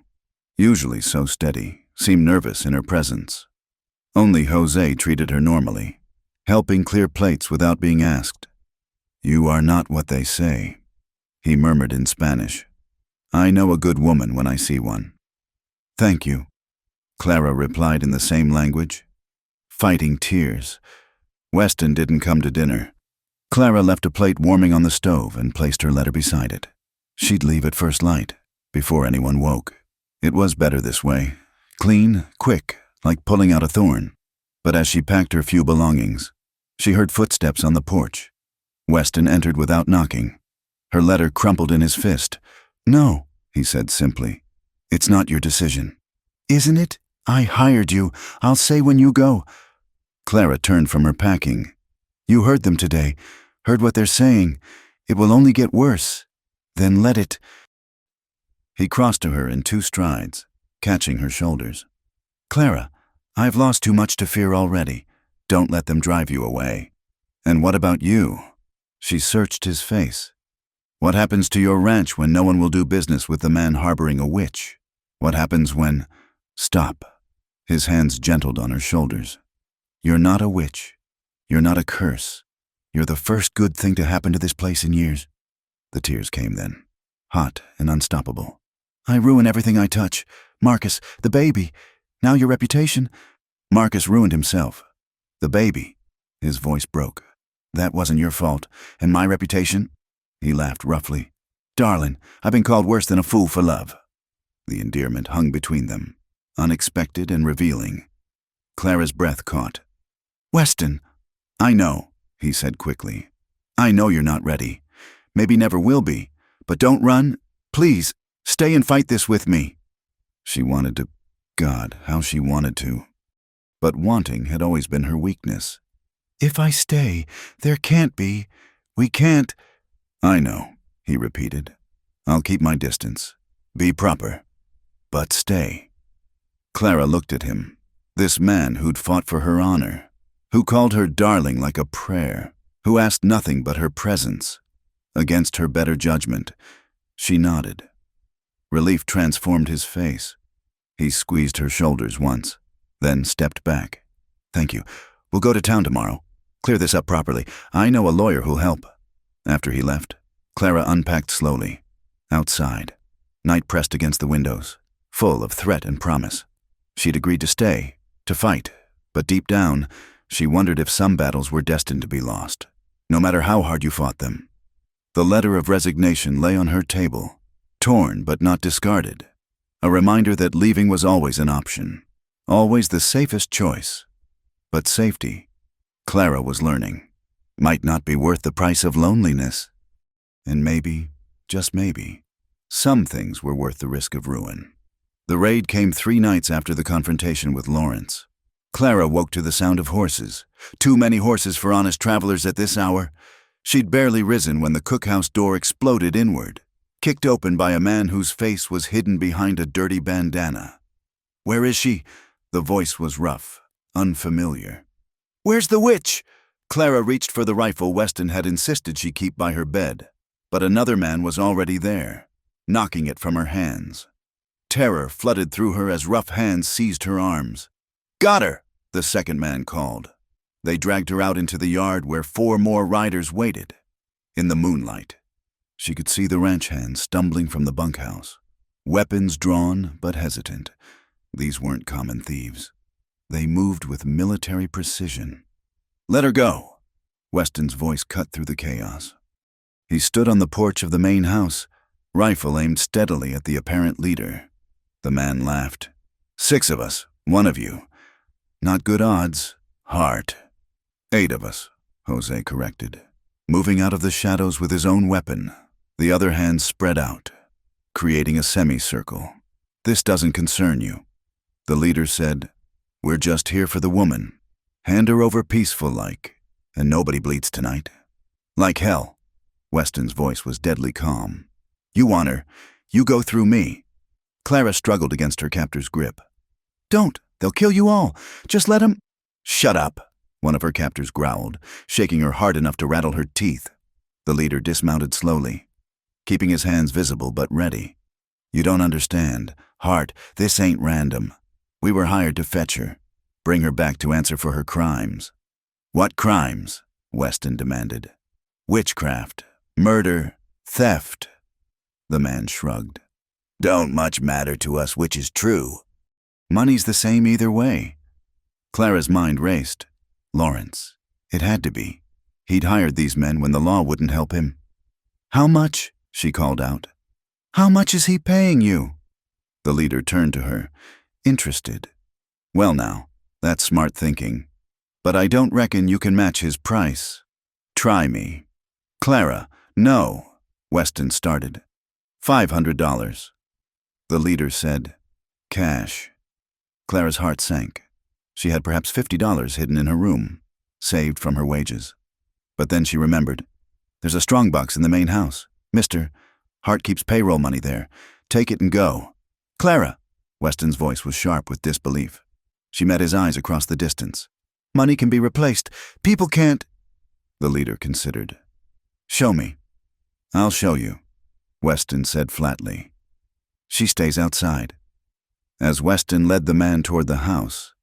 usually so steady, seemed nervous in her presence. Only Jose treated her normally, helping clear plates without being asked. "You are not what they say," he murmured in Spanish. "I know a good woman when I see one." "Thank you," Clara replied in the same language. Fighting tears. Weston didn't come to dinner. Clara left a plate warming on the stove and placed her letter beside it. She'd leave at first light, before anyone woke. It was better this way. Clean, quick, like pulling out a thorn. But as she packed her few belongings, she heard footsteps on the porch. Weston entered without knocking. Her letter crumpled in his fist. "No," he said simply. "It's not your decision." "Isn't it? I hired you. I'll say when you go." Clara turned from her packing. "You heard them today. Heard what they're saying. It will only get worse. Then let it." He crossed to her in 2 strides, catching her shoulders. "Clara, I've lost too much to fear already. Don't let them drive you away." "And what about you?" She searched his face. "What happens to your ranch when no one will do business with the man harboring a witch? What happens when—" "Stop." His hands gentled on her shoulders. "You're not a witch. You're not a curse. You're the first good thing to happen to this place in years." The tears came then, hot and unstoppable. "I ruin everything I touch. Marcus, the baby. Now your reputation." "Marcus ruined himself. The baby." His voice broke. "That wasn't your fault. And my reputation?" He laughed roughly. "Darling, I've been called worse than a fool for love." The endearment hung between them, unexpected and revealing. Clara's breath caught. "Weston." "I know," he said quickly. "I know you're not ready. Maybe never will be. But don't run. Please, stay and fight this with me." She wanted to. God, how she wanted to. But wanting had always been her weakness. "If I stay, there can't be. We can't." "I know," he repeated. "I'll keep my distance. Be proper. But stay." Clara looked at him. This man who'd fought for her honor, who called her darling like a prayer, who asked nothing but her presence. Against her better judgment, she nodded. Relief transformed his face. He squeezed her shoulders once, then stepped back. "Thank you. We'll go to town tomorrow. Clear this up properly. I know a lawyer who'll help." After he left, Clara unpacked slowly. Outside, night pressed against the windows, full of threat and promise. She'd agreed to stay, to fight, but deep down, she wondered if some battles were destined to be lost, no matter how hard you fought them. The letter of resignation lay on her table, torn but not discarded, a reminder that leaving was always an option, always the safest choice. But safety, Clara was learning, might not be worth the price of loneliness. And maybe, just maybe, some things were worth the risk of ruin. The raid came 3 nights after the confrontation with Lawrence. Clara woke to the sound of horses. Too many horses for honest travelers at this hour. She'd barely risen when the cookhouse door exploded inward, kicked open by a man whose face was hidden behind a dirty bandana. "Where is she?" The voice was rough, unfamiliar. "Where's the witch?" Clara reached for the rifle Weston had insisted she keep by her bed, but another man was already there, knocking it from her hands. Terror flooded through her as rough hands seized her arms. "Got her!" the second man called. They dragged her out into the yard where 4 more riders waited. In the moonlight, she could see the ranch hands stumbling from the bunkhouse, weapons drawn but hesitant. These weren't common thieves. They moved with military precision. "Let her go!" Weston's voice cut through the chaos. He stood on the porch of the main house, rifle aimed steadily at the apparent leader. The man laughed. "6 of us, 1 of you. Not good odds. Heart." 8 of us, Jose corrected, moving out of the shadows with his own weapon, the other hand spread out, creating a semicircle. "This doesn't concern you." The leader said, "We're just here for the woman. Hand her over peaceful-like, and nobody bleeds tonight." "Like hell." Weston's voice was deadly calm. "You want her. You go through me." Clara struggled against her captor's grip. "Don't. They'll kill you all. Just let him—" "Shut up," one of her captors growled, shaking her hard enough to rattle her teeth. The leader dismounted slowly. keeping his hands visible but ready. "You don't understand. Hart, this ain't random. We were hired to fetch her, bring her back to answer for her crimes." "What crimes?" Weston demanded. "Witchcraft, murder, theft." The man shrugged. "Don't much matter to us which is true. Money's the same either way." Clara's mind raced. Lawrence. It had to be. He'd hired these men when the law wouldn't help him. "How much?" she called out. "How much is he paying you?" The leader turned to her, interested. "Well now, that's smart thinking. But I don't reckon you can match his price. Try me." "Clara, no," Weston started. $500. The leader said, "Cash." Clara's heart sank. She had perhaps $50 hidden in her room, saved from her wages. But then she remembered. "There's a strongbox in the main house. Mister, Hart keeps payroll money there. Take it and go." "Clara!" Weston's voice was sharp with disbelief. She met his eyes across the distance. "Money can be replaced. People can't—" The leader considered. "Show me." "I'll show you," Weston said flatly. "She stays outside." As Weston led the man toward the house,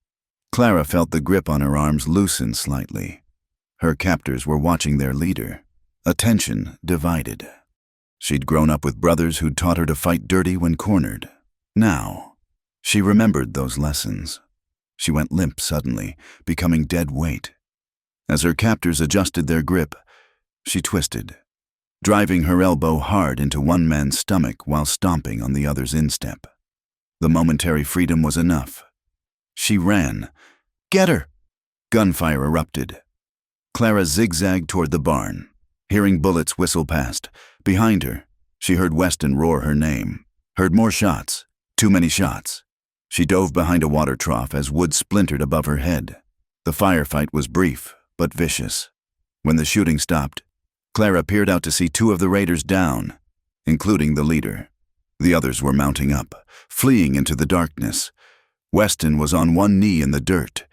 Clara felt the grip on her arms loosen slightly. Her captors were watching their leader, attention divided. She'd grown up with brothers who'd taught her to fight dirty when cornered. Now, she remembered those lessons. She went limp suddenly, becoming dead weight. As her captors adjusted their grip, she twisted, driving her elbow hard into one man's stomach while stomping on the other's instep. The momentary freedom was enough. She ran. "Get her!" Gunfire erupted. Clara zigzagged toward the barn, hearing bullets whistle past. Behind her, she heard Weston roar her name. Heard more shots. Too many shots. She dove behind a water trough as wood splintered above her head. The firefight was brief, but vicious. When the shooting stopped, Clara peered out to see two of the raiders down, including the leader. The others were mounting up, fleeing into the darkness. Weston was on one knee in the dirt,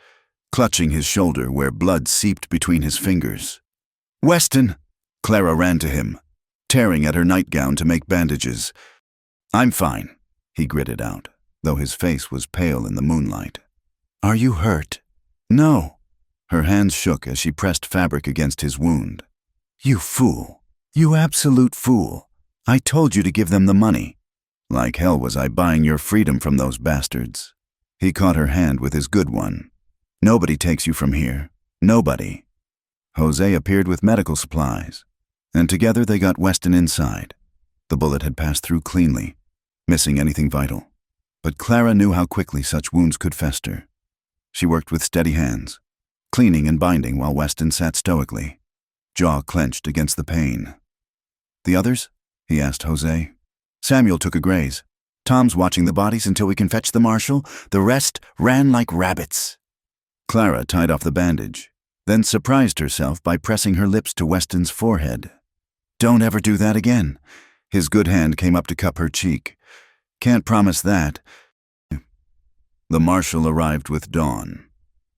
clutching his shoulder where blood seeped between his fingers. "Weston!" Clara ran to him, tearing at her nightgown to make bandages. "I'm fine," he gritted out, though his face was pale in the moonlight. "Are you hurt?" "No." Her hands shook as she pressed fabric against his wound. "You fool. You absolute fool. I told you to give them the money." "Like hell was I buying your freedom from those bastards." He caught her hand with his good one. "Nobody takes you from here. Nobody." Jose appeared with medical supplies, and together they got Weston inside. The bullet had passed through cleanly, missing anything vital. But Clara knew how quickly such wounds could fester. She worked with steady hands, cleaning and binding while Weston sat stoically, jaw clenched against the pain. "The others?" he asked Jose. "Samuel took a graze. Tom's watching the bodies until we can fetch the marshal. The rest ran like rabbits." Clara tied off the bandage, then surprised herself by pressing her lips to Weston's forehead. "Don't ever do that again." His good hand came up to cup her cheek. "Can't promise that." The marshal arrived with dawn,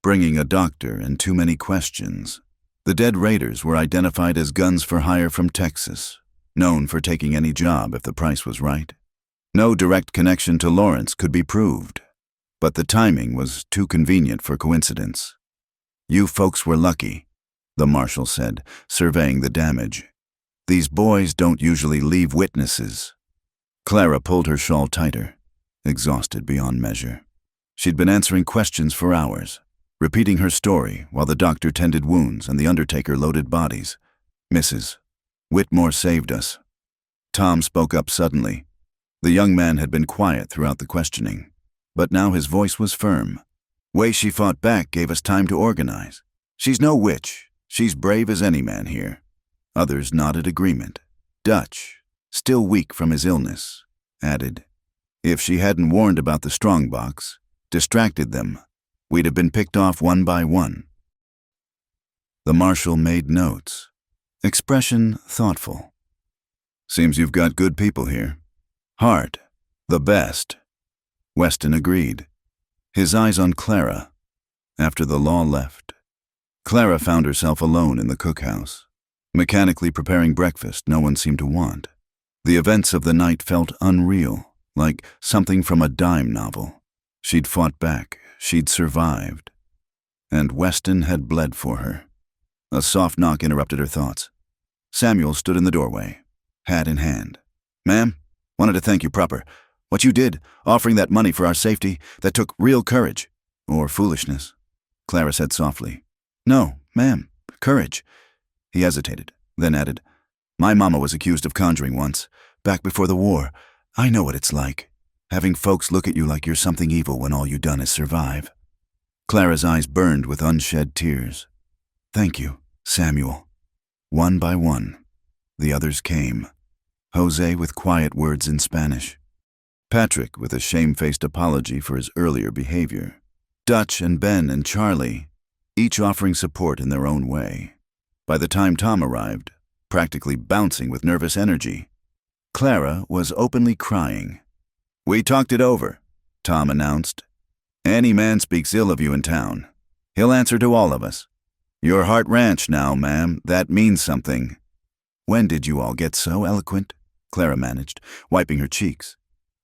bringing a doctor and too many questions. The dead raiders were identified as guns for hire from Texas, known for taking any job if the price was right. No direct connection to Lawrence could be proved, but the timing was too convenient for coincidence. "You folks were lucky," the marshal said, surveying the damage. "These boys don't usually leave witnesses." Clara pulled her shawl tighter, exhausted beyond measure. She'd been answering questions for hours, repeating her story while the doctor tended wounds and the undertaker loaded bodies. "Mrs. Whitmore saved us." Tom spoke up suddenly. The young man had been quiet throughout the questioning, but now his voice was firm. "Way she fought back gave us time to organize. She's no witch. She's brave as any man here." Others nodded agreement. Dutch, still weak from his illness, added, "If she hadn't warned about the strongbox, distracted them, we'd have been picked off one by one." The marshal made notes, expression thoughtful. "Seems you've got good people here. Hart, the best." Weston agreed, his eyes on Clara. After the law left, Clara found herself alone in the cookhouse, mechanically preparing breakfast no one seemed to want. The events of the night felt unreal, like something from a dime novel. She'd fought back, she'd survived. And Weston had bled for her. A soft knock interrupted her thoughts. Samuel stood in the doorway, hat in hand. "Ma'am, wanted to thank you proper. What you did, offering that money for our safety, that took real courage. Or foolishness." Clara said softly. "No, ma'am, courage." He hesitated, then added, "My mama was accused of conjuring once, back before the war. I know what it's like, having folks look at you like you're something evil when all you done is survive." Clara's eyes burned with unshed tears. "Thank you, Samuel." One by one, the others came. Jose with quiet words in Spanish. Patrick with a shamefaced apology for his earlier behavior. Dutch and Ben and Charlie, each offering support in their own way. By the time Tom arrived, practically bouncing with nervous energy, Clara was openly crying. "We talked it over," Tom announced. "Any man speaks ill of you in town. He'll answer to all of us. Your Heart Ranch now, ma'am, that means something." "When did you all get so eloquent?" Clara managed, wiping her cheeks.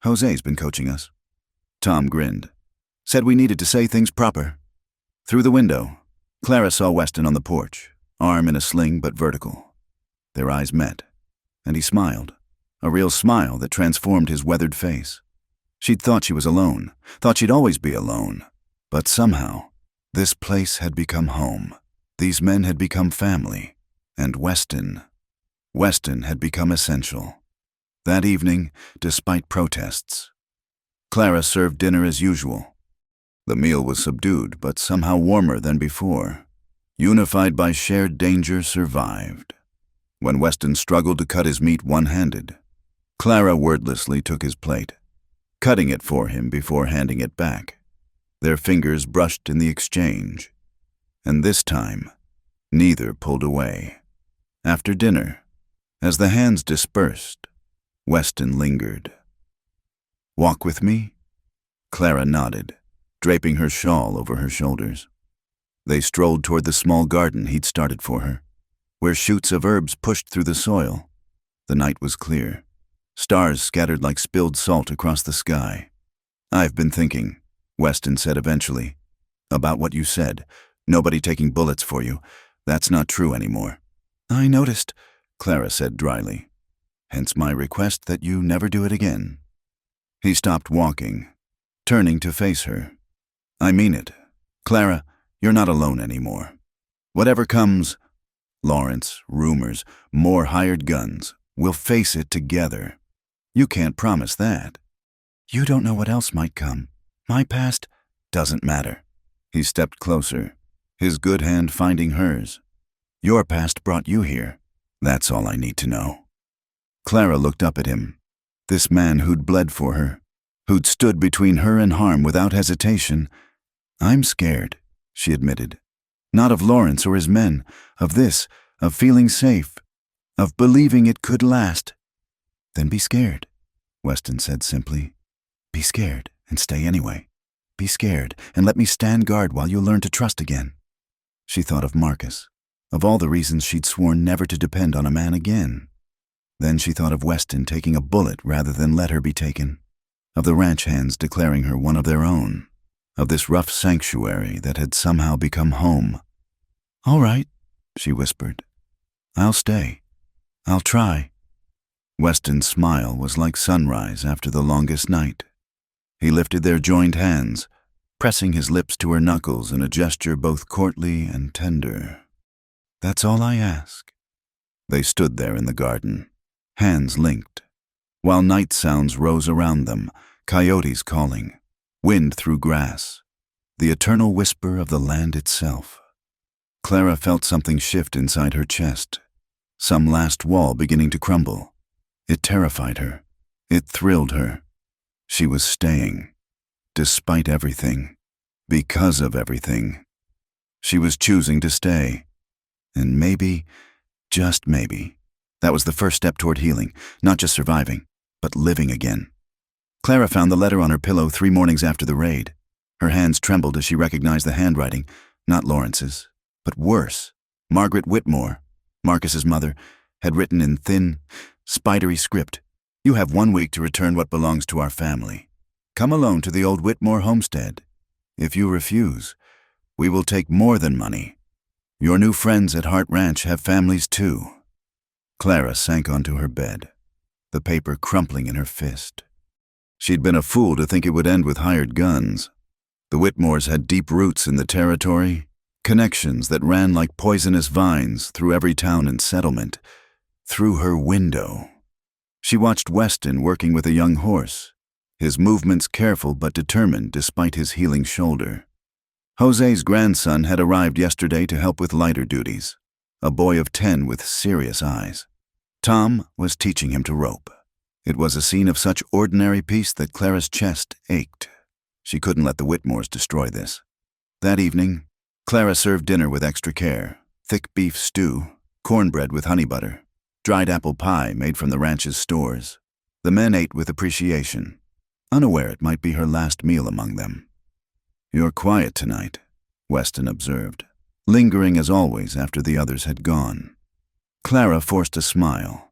"Jose's been coaching us." Tom grinned. "Said we needed to say things proper." Through the window, Clara saw Weston on the porch, arm in a sling but vertical. Their eyes met, and he smiled, a real smile that transformed his weathered face. She'd thought she was alone, thought she'd always be alone. But somehow, this place had become home. These men had become family. And Weston had become essential. That evening, despite protests, Clara served dinner as usual. The meal was subdued, but somehow warmer than before. Unified by shared danger, survived. When Weston struggled to cut his meat one-handed, Clara wordlessly took his plate, cutting it for him before handing it back. Their fingers brushed in the exchange. And this time, neither pulled away. After dinner, as the hands dispersed, Weston lingered. "Walk with me?" Clara nodded, draping her shawl over her shoulders. They strolled toward the small garden he'd started for her, where shoots of herbs pushed through the soil. The night was clear, stars scattered like spilled salt across the sky. "I've been thinking," Weston said eventually, "about what you said. Nobody taking bullets for you. That's not true anymore." "I noticed," Clara said dryly. "Hence my request that you never do it again." He stopped walking, turning to face her. "I mean it. Clara, you're not alone anymore. Whatever comes, Lawrence, rumors, more hired guns, we'll face it together. You can't promise that." "You don't know what else might come. My past doesn't matter." He stepped closer, his good hand finding hers. "Your past brought you here. That's all I need to know." Clara looked up at him. This man who'd bled for her, who'd stood between her and harm without hesitation. "I'm scared," she admitted. "Not of Lawrence or his men, of this, of feeling safe, of believing it could last." "Then be scared," Weston said simply. "Be scared and stay anyway. Be scared and let me stand guard while you learn to trust again." She thought of Marcus, of all the reasons she'd sworn never to depend on a man again. Then she thought of Weston taking a bullet rather than let her be taken, of the ranch hands declaring her one of their own, of this rough sanctuary that had somehow become home. "All right," she whispered. "I'll stay. I'll try." Weston's smile was like sunrise after the longest night. He lifted their joined hands, pressing his lips to her knuckles in a gesture both courtly and tender. "That's all I ask." They stood there in the garden, hands linked, while night sounds rose around them, coyotes calling, wind through grass, the eternal whisper of the land itself. Clara felt something shift inside her chest, some last wall beginning to crumble. It terrified her. It thrilled her. She was staying, despite everything, because of everything. She was choosing to stay. And maybe, just maybe, that was the first step toward healing, not just surviving, but living again. Clara found the letter on her pillow 3 mornings after the raid. Her hands trembled as she recognized the handwriting, not Lawrence's, but worse. Margaret Whitmore, Marcus's mother, had written in thin, spidery script, You have 1 week to return what belongs to our family. Come alone to the old Whitmore homestead. If you refuse, we will take more than money. Your new friends at Hart Ranch have families too." Clara sank onto her bed, the paper crumpling in her fist. She'd been a fool to think it would end with hired guns. The Whitmores had deep roots in the territory, connections that ran like poisonous vines through every town and settlement. Through her window, she watched Weston working with a young horse, his movements careful but determined despite his healing shoulder. Jose's grandson had arrived yesterday to help with lighter duties, a boy of 10 with serious eyes. Tom was teaching him to rope. It was a scene of such ordinary peace that Clara's chest ached. She couldn't let the Whitmores destroy this. That evening, Clara served dinner with extra care: thick beef stew, cornbread with honey butter, dried apple pie made from the ranch's stores. The men ate with appreciation, unaware it might be her last meal among them. "You're quiet tonight," Weston observed, lingering as always after the others had gone. Clara forced a smile.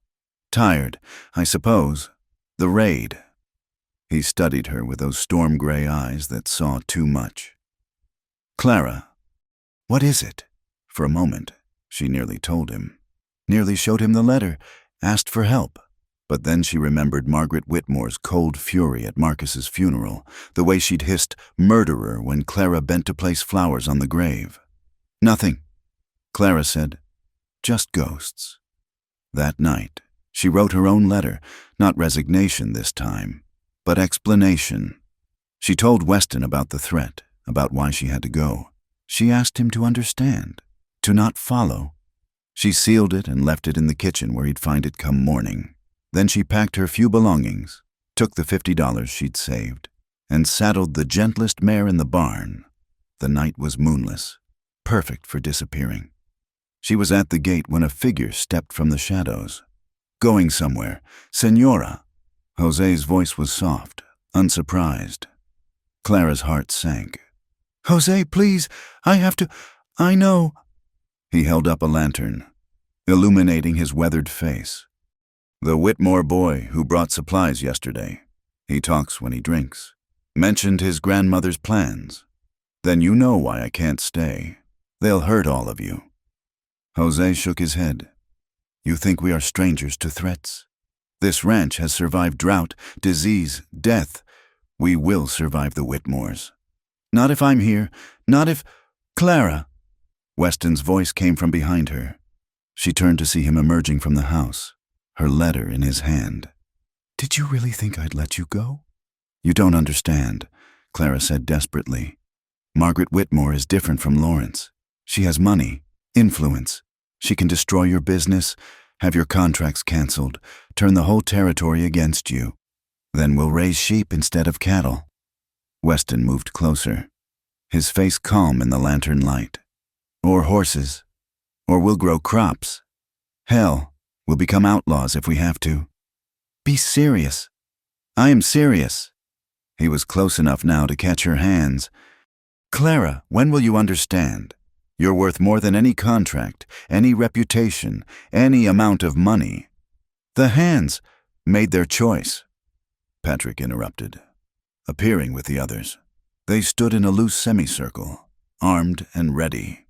"Tired, I suppose. The raid." He studied her with those storm-gray eyes that saw too much. "Clara, what is it?" For a moment, she nearly told him. Nearly showed him the letter, asked for help. But then she remembered Margaret Whitmore's cold fury at Marcus's funeral, the way she'd hissed "murderer" when Clara bent to place flowers on the grave. "Nothing," Clara said. "Just ghosts." That night, she wrote her own letter, not resignation this time, but explanation. She told Weston about the threat, about why she had to go. She asked him to understand, to not follow. She sealed it and left it in the kitchen where he'd find it come morning. Then she packed her few belongings, took the $50 she'd saved, and saddled the gentlest mare in the barn. The night was moonless, perfect for disappearing. She was at the gate when a figure stepped from the shadows. "Going somewhere, Senora." Jose's voice was soft, unsurprised. Clara's heart sank. "Jose, please, I know." He held up a lantern, illuminating his weathered face. "The Whitmore boy who brought supplies yesterday. He talks when he drinks. Mentioned his grandmother's plans. Then you know why I can't stay. They'll hurt all of you." Jose shook his head. "You think we are strangers to threats? This ranch has survived drought, disease, death. We will survive the Whitmores. Not if I'm here, not if—" "Clara!" Weston's voice came from behind her. She turned to see him emerging from the house, her letter in his hand. "Did you really think I'd let you go?" "You don't understand," Clara said desperately. "Margaret Whitmore is different from Lawrence. She has money, influence. She can destroy your business, have your contracts canceled, turn the whole territory against you. Then we'll raise sheep instead of cattle." Weston moved closer, his face calm in the lantern light. "Or horses. Or we'll grow crops. Hell, we'll become outlaws if we have to." "Be serious." "I am serious." He was close enough now to catch her hands. "Clara, when will you understand? You're worth more than any contract, any reputation, any amount of money." "The hands made their choice," Patrick interrupted, appearing with the others. They stood in a loose semicircle, armed and ready.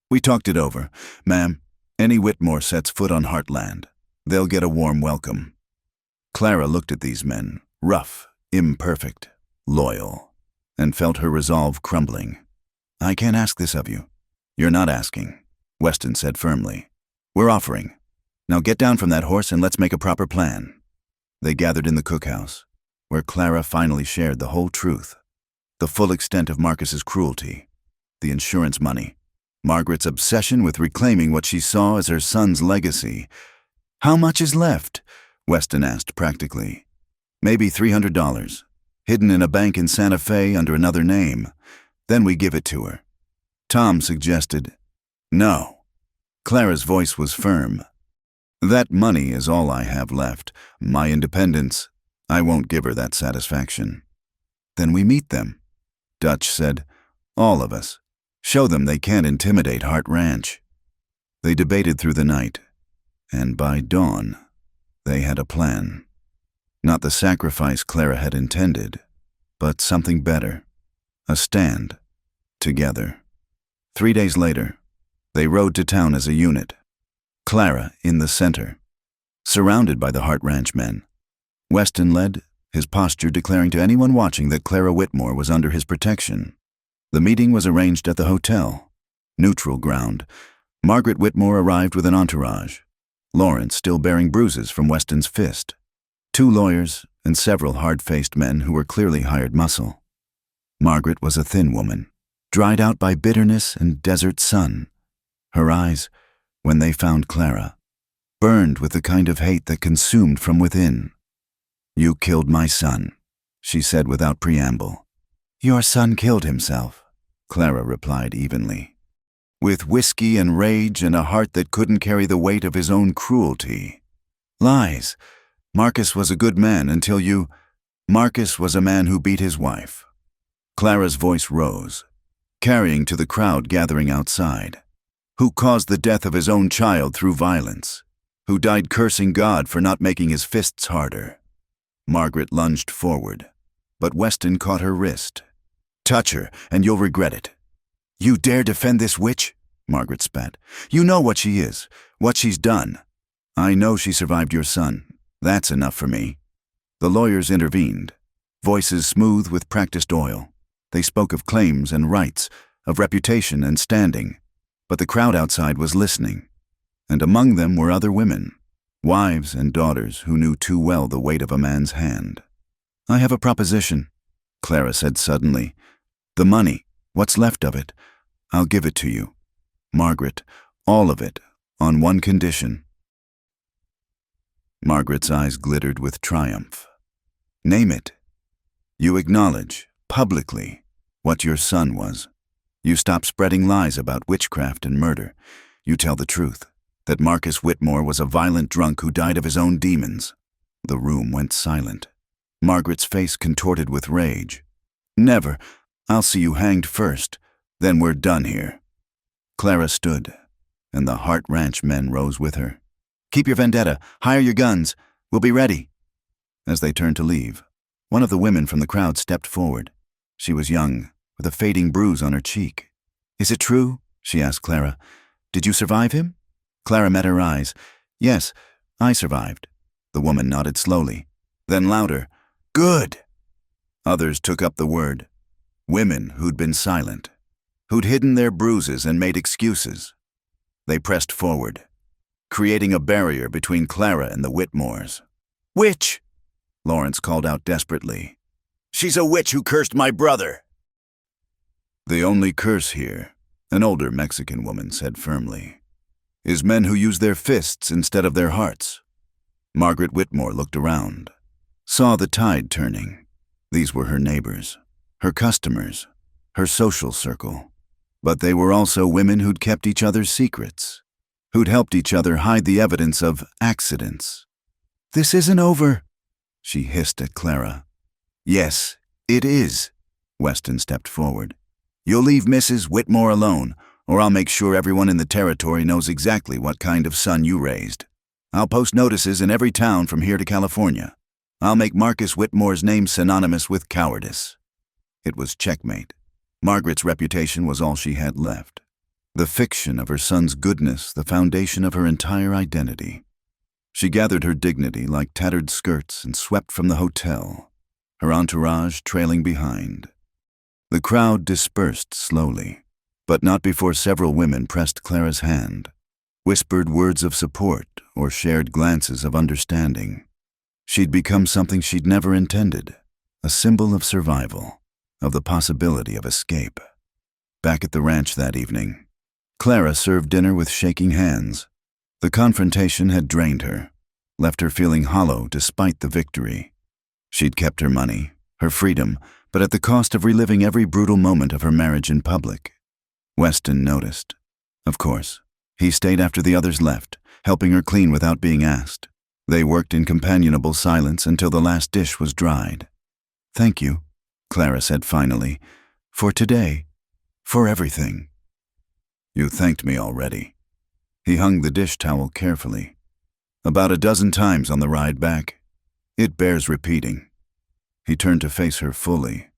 "We talked it over. Ma'am, any Whitmore sets foot on Heartland, they'll get a warm welcome." Clara looked at these men, rough, imperfect, loyal, and felt her resolve crumbling. "I can't ask this of you." "You're not asking," Weston said firmly. "We're offering. Now get down from that horse and let's make a proper plan." They gathered in the cookhouse, where Clara finally shared the whole truth. The full extent of Marcus's cruelty, the insurance money, Margaret's obsession with reclaiming what she saw as her son's legacy. "How much is left?" Weston asked practically. "Maybe $300, hidden in a bank in Santa Fe under another name. Then we give it to her." Tom suggested, "No." Clara's voice was firm. "That money is all I have left. My independence. I won't give her that satisfaction." "Then we meet them," Dutch said. "All of us. Show them they can't intimidate Hart Ranch." They debated through the night, and by dawn, they had a plan. Not the sacrifice Clara had intended, but something better. A stand. Together. 3 days later, they rode to town as a unit. Clara in the center, surrounded by the Hart Ranch men. Weston led, his posture declaring to anyone watching that Clara Whitmore was under his protection. The meeting was arranged at the hotel. Neutral ground. Margaret Whitmore arrived with an entourage. Lawrence still bearing bruises from Weston's fist. 2 lawyers and several hard-faced men who were clearly hired muscle. Margaret was a thin woman, dried out by bitterness and desert sun. Her eyes, when they found Clara, burned with the kind of hate that consumed from within. "You killed my son," she said without preamble. "Your son killed himself," Clara replied evenly. "With whiskey and rage and a heart that couldn't carry the weight of his own cruelty. Lies. Marcus was a good man until you... Marcus was a man who beat his wife." Clara's voice rose, carrying to the crowd gathering outside. "Who caused the death of his own child through violence. Who died cursing God for not making his fists harder." Margaret lunged forward, but Weston caught her wrist. "Touch her, and you'll regret it." "You dare defend this witch?" Margaret spat. "You know what she is, what she's done." "I know she survived your son. That's enough for me." The lawyers intervened, voices smooth with practiced oil. They spoke of claims and rights, of reputation and standing, but the crowd outside was listening, and among them were other women, wives and daughters who knew too well the weight of a man's hand. "I have a proposition," Clara said suddenly. "The money, what's left of it, I'll give it to you. Margaret, all of it, on one condition." Margaret's eyes glittered with triumph. "Name it." "You acknowledge, publicly, what your son was. You stop spreading lies about witchcraft and murder. You tell the truth, that Marcus Whitmore was a violent drunk who died of his own demons." The room went silent. Margaret's face contorted with rage. "Never. I'll see you hanged first. Then we're done here." Clara stood, and the Hart Ranch men rose with her. "Keep your vendetta. Hire your guns. We'll be ready." As they turned to leave, one of the women from the crowd stepped forward. She was young, with a fading bruise on her cheek. "Is it true?" she asked Clara. "Did you survive him?" Clara met her eyes. "Yes, I survived." The woman nodded slowly. Then louder, "Good!" Others took up the word. Women who'd been silent, who'd hidden their bruises and made excuses. They pressed forward, creating a barrier between Clara and the Whitmores. "Witch!" Lawrence called out desperately. "She's a witch who cursed my brother." "The only curse here," an older Mexican woman said firmly, "is men who use their fists instead of their hearts." Margaret Whitmore looked around, saw the tide turning. These were her neighbors, her customers, her social circle. But they were also women who'd kept each other's secrets, who'd helped each other hide the evidence of accidents. "This isn't over," she hissed at Clara. "Yes, it is." Weston stepped forward. "You'll leave Mrs. Whitmore alone, or I'll make sure everyone in the territory knows exactly what kind of son you raised. I'll post notices in every town from here to California. I'll make Marcus Whitmore's name synonymous with cowardice." It was checkmate. Margaret's reputation was all she had left. The fiction of her son's goodness, the foundation of her entire identity. She gathered her dignity like tattered skirts and swept from the hotel, her entourage trailing behind. The crowd dispersed slowly, but not before several women pressed Clara's hand, whispered words of support, or shared glances of understanding. She'd become something she'd never intended, a symbol of survival, of the possibility of escape. Back at the ranch that evening, Clara served dinner with shaking hands. The confrontation had drained her, left her feeling hollow despite the victory. She'd kept her money, her freedom, but at the cost of reliving every brutal moment of her marriage in public. Weston noticed. Of course, he stayed after the others left, helping her clean without being asked. They worked in companionable silence until the last dish was dried. "Thank you," Clara said finally, "for today, for everything." "You thanked me already." He hung the dish towel carefully. "About a dozen times on the ride back." It bears repeating. He turned to face her fully.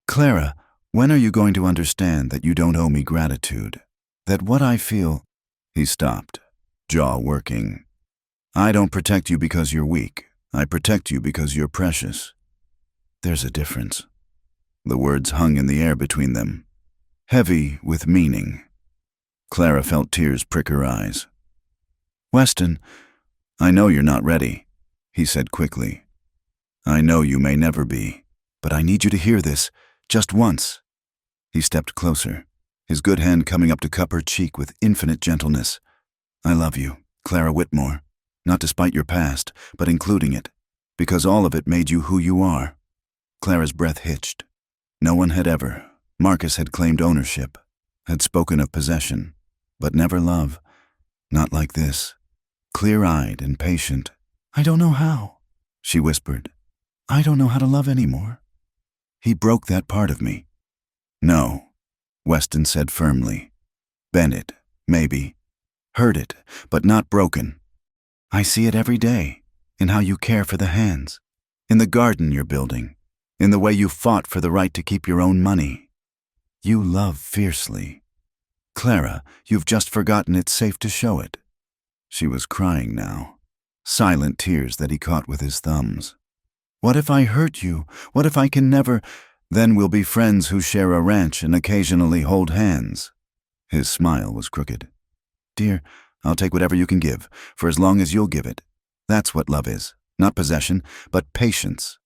Clara, when are you going to understand that you don't owe me gratitude? That what I feel— He stopped, jaw working. I don't protect you because you're weak. I protect you because you're precious. There's a difference. The words hung in the air between them, heavy with meaning. Clara felt tears prick her eyes. Weston, I know you're not ready, he said quickly. I know you may never be, but I need you to hear this, just once. He stepped closer, his good hand coming up to cup her cheek with infinite gentleness. I love you, Clara Whitmore, not despite your past, but including it, because all of it made you who you are. Clara's breath hitched. No one had ever. Marcus had claimed ownership, had spoken of possession, but never love. Not like this. Clear-eyed and patient. I don't know how, she whispered. I don't know how to love anymore. He broke that part of me. No, Weston said firmly. Bent it, maybe. Hurt it, but not broken. I see it every day, in how you care for the hands, in the garden you're building, in the way you fought for the right to keep your own money. You love fiercely. Clara, you've just forgotten it's safe to show it. She was crying now, silent tears that he caught with his thumbs. What if I hurt you? What if I can never— Then we'll be friends who share a ranch and occasionally hold hands. His smile was crooked. Dear, I'll take whatever you can give, for as long as you'll give it. That's what love is, not possession, but patience.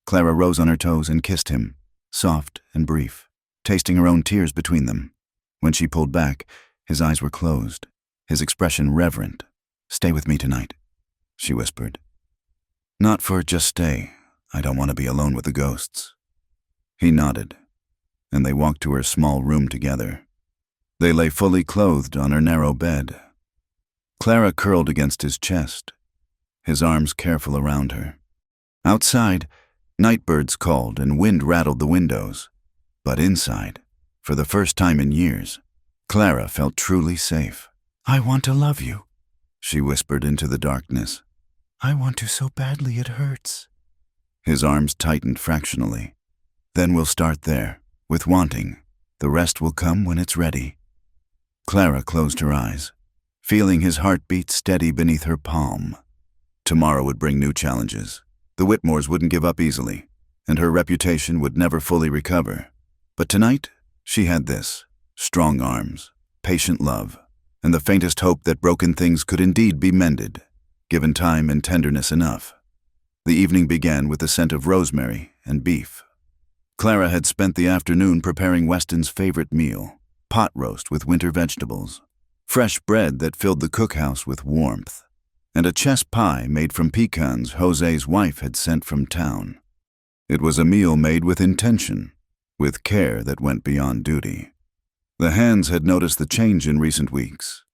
Clara rose on her toes and kissed him, soft and brief, tasting her own tears between them. When she pulled back, his eyes were closed, his expression reverent. Stay with me tonight, she whispered. Not for just stay. I don't want to be alone with the ghosts. He nodded, and they walked to her small room together. They lay fully clothed on her narrow bed. Clara curled against his chest, his arms careful around her. Outside, nightbirds called and wind rattled the windows. But inside, for the first time in years, Clara felt truly safe. I want to love you, she whispered into the darkness. I want to so badly it hurts. His arms tightened fractionally. Then we'll start there, with wanting. The rest will come when it's ready. Clara closed her eyes, feeling his heartbeat steady beneath her palm. Tomorrow would bring new challenges. The Whitmores wouldn't give up easily, and her reputation would never fully recover. But tonight, she had this: strong arms, patient love, and the faintest hope that broken things could indeed be mended, given time and tenderness enough. The evening began with the scent of rosemary and beef. Clara had spent the afternoon preparing Weston's favorite meal, pot roast with winter vegetables, fresh bread that filled the cookhouse with warmth, and a chess pie made from pecans Jose's wife had sent from town. It was a meal made with intention, with care that went beyond duty. The hands had noticed the change in recent weeks.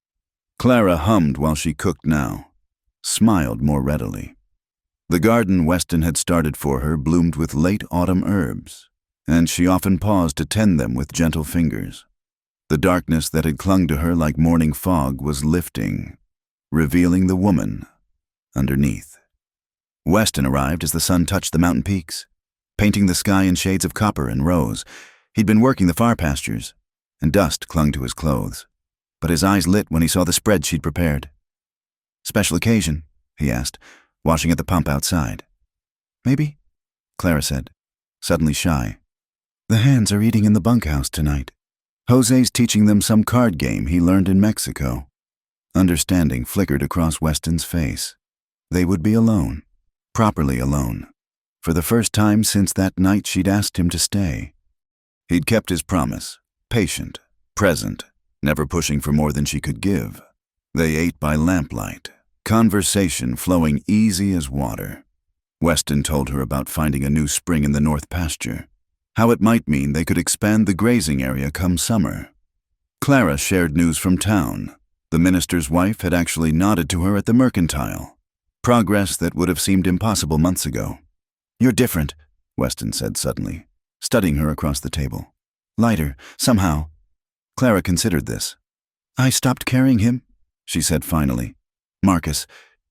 Clara hummed while she cooked now, smiled more readily. The garden Weston had started for her bloomed with late autumn herbs, and she often paused to tend them with gentle fingers. The darkness that had clung to her like morning fog was lifting, revealing the woman underneath. Weston arrived as the sun touched the mountain peaks, painting the sky in shades of copper and rose. He'd been working the far pastures, and dust clung to his clothes, but his eyes lit when he saw the spread she'd prepared. Special occasion, he asked, washing at the pump outside. Maybe, Clara said, suddenly shy. The hands are eating in the bunkhouse tonight. Jose's teaching them some card game he learned in Mexico. Understanding flickered across Weston's face. They would be alone, properly alone, for the first time since that night she'd asked him to stay. He'd kept his promise, patient, present, never pushing for more than she could give. They ate by lamplight, conversation flowing easy as water. Weston told her about finding a new spring in the north pasture, how it might mean they could expand the grazing area come summer. Clara shared news from town. The minister's wife had actually nodded to her at the mercantile, progress that would have seemed impossible months ago. You're different, Weston said suddenly, studying her across the table. Lighter, somehow. Clara considered this. I stopped carrying him, she said finally. Marcus,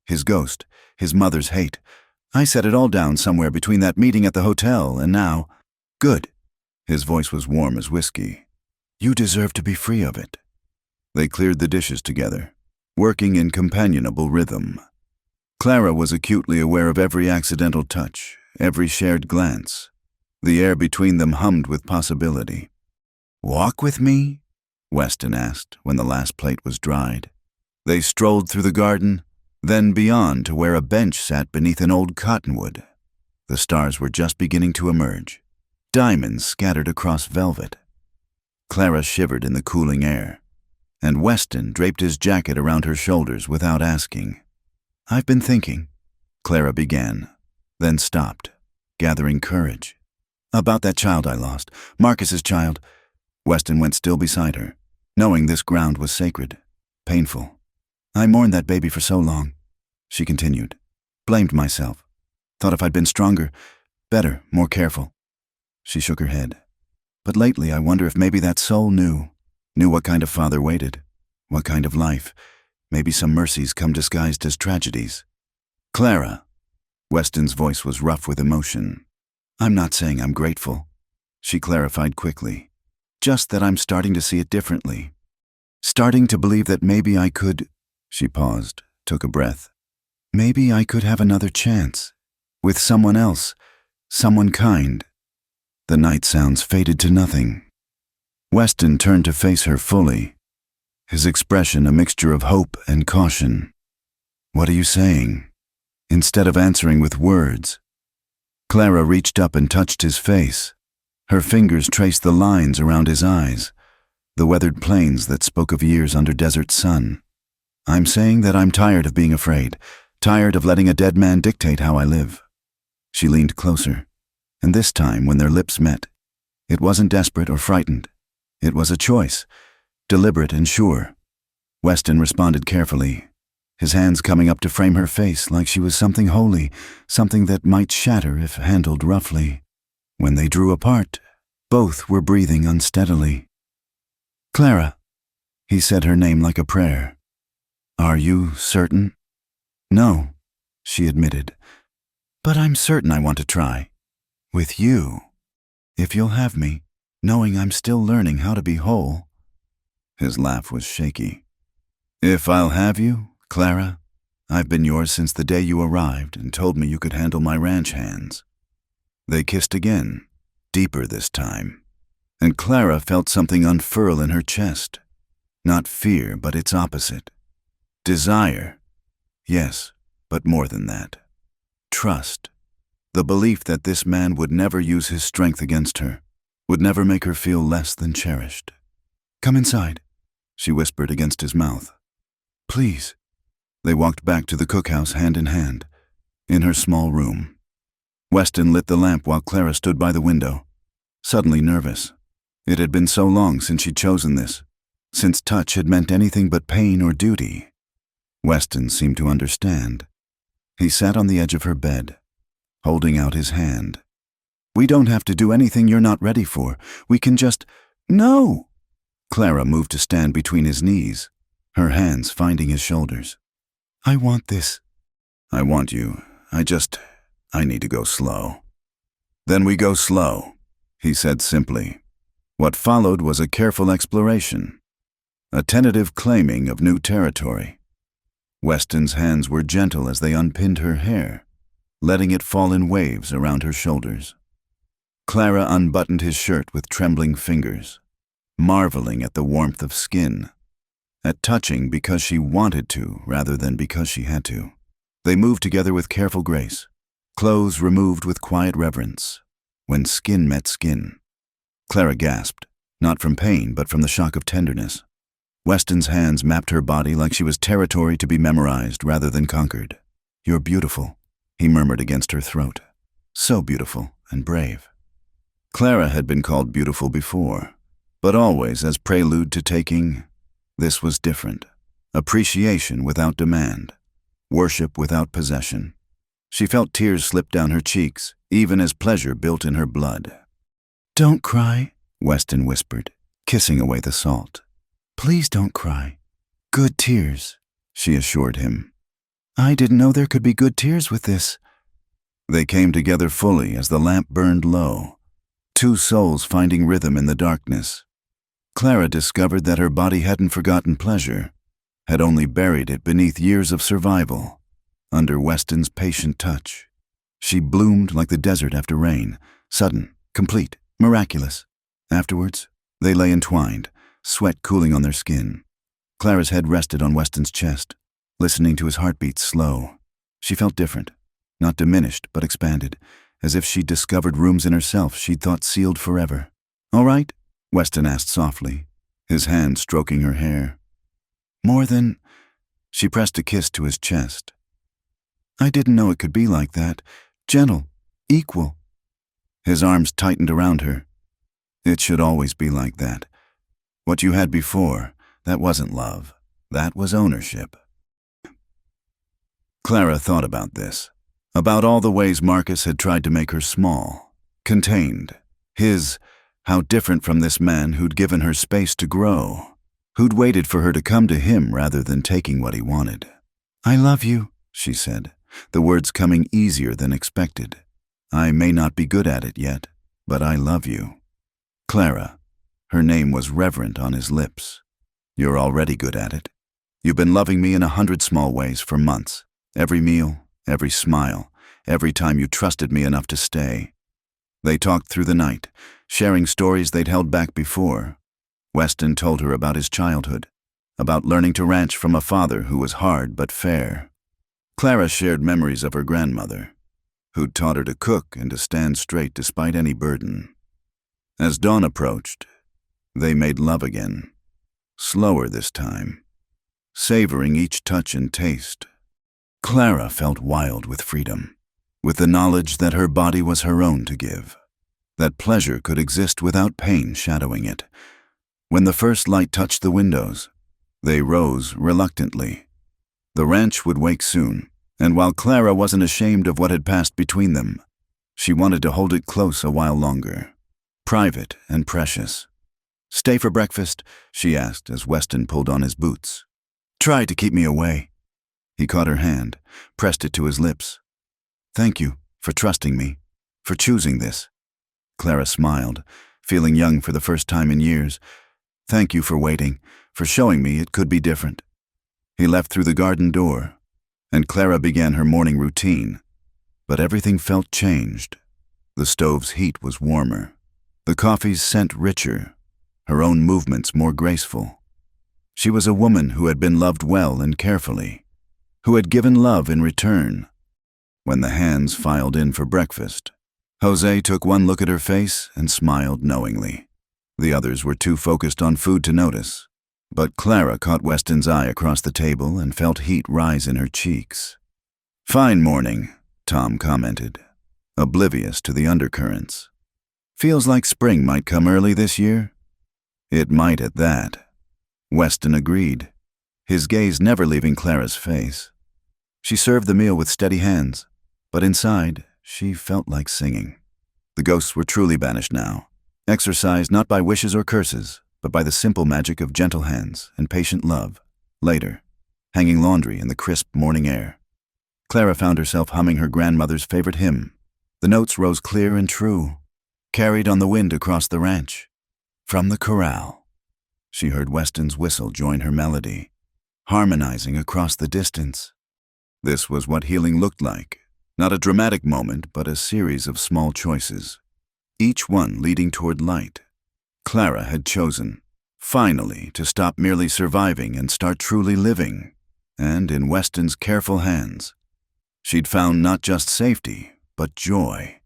his ghost, his mother's hate. I set it all down somewhere between that meeting at the hotel and now. Good. His voice was warm as whiskey. You deserve to be free of it. They cleared the dishes together, working in companionable rhythm. Clara was acutely aware of every accidental touch, every shared glance. The air between them hummed with possibility. Walk with me? Weston asked when the last plate was dried. They strolled through the garden, then beyond to where a bench sat beneath an old cottonwood. The stars were just beginning to emerge, diamonds scattered across velvet. Clara shivered in the cooling air, and Weston draped his jacket around her shoulders without asking. I've been thinking, Clara began, then stopped, gathering courage. About that child I lost, Marcus's child. Weston went still beside her, knowing this ground was sacred, painful. I mourned that baby for so long, she continued. Blamed myself. Thought if I'd been stronger, better, more careful. She shook her head. But lately I wonder if maybe that soul knew what kind of father waited, what kind of life. Maybe some mercies come disguised as tragedies. Clara. Weston's voice was rough with emotion. I'm not saying I'm grateful, she clarified quickly. Just that I'm starting to see it differently. Starting to believe that maybe I could. She paused, took a breath. Maybe I could have another chance. With someone else. Someone kind. The night sounds faded to nothing. Weston turned to face her fully, his expression a mixture of hope and caution. What are you saying? Instead of answering with words, Clara reached up and touched his face. Her fingers traced the lines around his eyes, the weathered plains that spoke of years under desert sun. I'm saying that I'm tired of being afraid, tired of letting a dead man dictate how I live. She leaned closer, and this time when their lips met, it wasn't desperate or frightened. It was a choice, deliberate and sure. Weston responded carefully, his hands coming up to frame her face like she was something holy, something that might shatter if handled roughly. When they drew apart, both were breathing unsteadily. Clara, he said her name like a prayer. Are you certain? No, she admitted. But I'm certain I want to try. With you. If you'll have me, knowing I'm still learning how to be whole. His laugh was shaky. If I'll have you, Clara, I've been yours since the day you arrived and told me you could handle my ranch hands. They kissed again, deeper this time, and Clara felt something unfurl in her chest. Not fear, but its opposite. Desire. Yes, but more than that. Trust. The belief that this man would never use his strength against her, would never make her feel less than cherished. Come inside, she whispered against his mouth. Please. They walked back to the cookhouse hand in hand, in her small room. Weston lit the lamp while Clara stood by the window, suddenly nervous. It had been so long since she'd chosen this, since touch had meant anything but pain or duty. Weston seemed to understand. He sat on the edge of her bed, holding out his hand. We don't have to do anything you're not ready for. We can just... No! Clara moved to stand between his knees, her hands finding his shoulders. I want this. I want you. I need to go slow. Then we go slow, he said simply. What followed was a careful exploration, a tentative claiming of new territory. Weston's hands were gentle as they unpinned her hair, letting it fall in waves around her shoulders. Clara unbuttoned his shirt with trembling fingers, marveling at the warmth of skin, at touching because she wanted to rather than because she had to. They moved together with careful grace, clothes removed with quiet reverence, when skin met skin. Clara gasped, not from pain but from the shock of tenderness. Weston's hands mapped her body like she was territory to be memorized rather than conquered. You're beautiful, he murmured against her throat. So beautiful and brave. Clara had been called beautiful before, but always as prelude to taking. This was different. Appreciation without demand. Worship without possession. She felt tears slip down her cheeks, even as pleasure built in her blood. Don't cry, Weston whispered, kissing away the salt. Please don't cry. Good tears, she assured him. I didn't know there could be good tears with this. They came together fully as the lamp burned low, two souls finding rhythm in the darkness. Clara discovered that her body hadn't forgotten pleasure, had only buried it beneath years of survival. Under Weston's patient touch, she bloomed like the desert after rain, sudden, complete, miraculous. Afterwards, they lay entwined, sweat cooling on their skin. Clara's head rested on Weston's chest, listening to his heartbeat slow. She felt different, not diminished but expanded, as if she'd discovered rooms in herself she'd thought sealed forever. "All right?" Weston asked softly, his hand stroking her hair. "More than—" She pressed a kiss to his chest. "I didn't know it could be like that. Gentle, equal." His arms tightened around her. "It should always be like that. What you had before, that wasn't love. That was ownership." Clara thought about this, about all the ways Marcus had tried to make her small, contained. How different from this man who'd given her space to grow, who'd waited for her to come to him rather than taking what he wanted. "I love you," she said, the words coming easier than expected. "I may not be good at it yet, but I love you." Clara. Her name was reverent on his lips. "You're already good at it. You've been loving me in 100 small ways for months. Every meal, every smile, every time you trusted me enough to stay." They talked through the night, sharing stories they'd held back before. Weston told her about his childhood, about learning to ranch from a father who was hard but fair. Clara shared memories of her grandmother, who'd taught her to cook and to stand straight despite any burden. As dawn approached, they made love again, slower this time, savoring each touch and taste. Clara felt wild with freedom, with the knowledge that her body was her own to give, that pleasure could exist without pain shadowing it. When the first light touched the windows, they rose reluctantly. The ranch would wake soon, and while Clara wasn't ashamed of what had passed between them, she wanted to hold it close a while longer, private and precious. "Stay for breakfast?" she asked as Weston pulled on his boots. "Try to keep me away." He caught her hand, pressed it to his lips. "Thank you for trusting me, for choosing this." Clara smiled, feeling young for the first time in years. "Thank you for waiting, for showing me it could be different." He left through the garden door, and Clara began her morning routine. But everything felt changed. The stove's heat was warmer, the coffee's scent richer, her own movements more graceful. She was a woman who had been loved well and carefully, who had given love in return. When the hands filed in for breakfast, Jose took one look at her face and smiled knowingly. The others were too focused on food to notice, but Clara caught Weston's eye across the table and felt heat rise in her cheeks. "Fine morning," Tom commented, oblivious to the undercurrents. "Feels like spring might come early this year." "It might at that." Weston agreed, his gaze never leaving Clara's face. She served the meal with steady hands, but inside, she felt like singing. The ghosts were truly banished now, exorcised not by wishes or curses, but by the simple magic of gentle hands and patient love. Later, hanging laundry in the crisp morning air, Clara found herself humming her grandmother's favorite hymn. The notes rose clear and true, carried on the wind across the ranch. From the corral, she heard Weston's whistle join her melody, harmonizing across the distance. This was what healing looked like, not a dramatic moment, but a series of small choices, each one leading toward light. Clara had chosen, finally, to stop merely surviving and start truly living, and in Weston's careful hands, she'd found not just safety, but joy.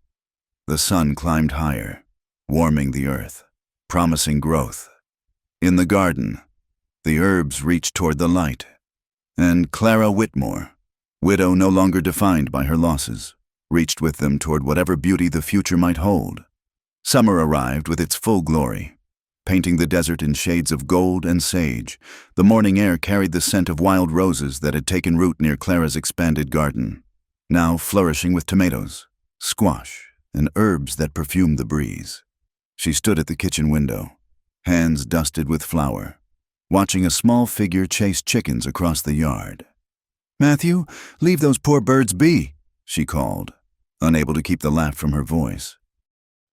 The sun climbed higher, warming the earth, promising growth. In the garden, the herbs reached toward the light, and Clara Whitmore, widow no longer defined by her losses, reached with them toward whatever beauty the future might hold. Summer arrived with its full glory, painting the desert in shades of gold and sage. The morning air carried the scent of wild roses that had taken root near Clara's expanded garden, now flourishing with tomatoes, squash, and herbs that perfumed the breeze. She stood at the kitchen window, hands dusted with flour, watching a small figure chase chickens across the yard. "Matthew, leave those poor birds be," she called. unable to keep the laugh from her voice.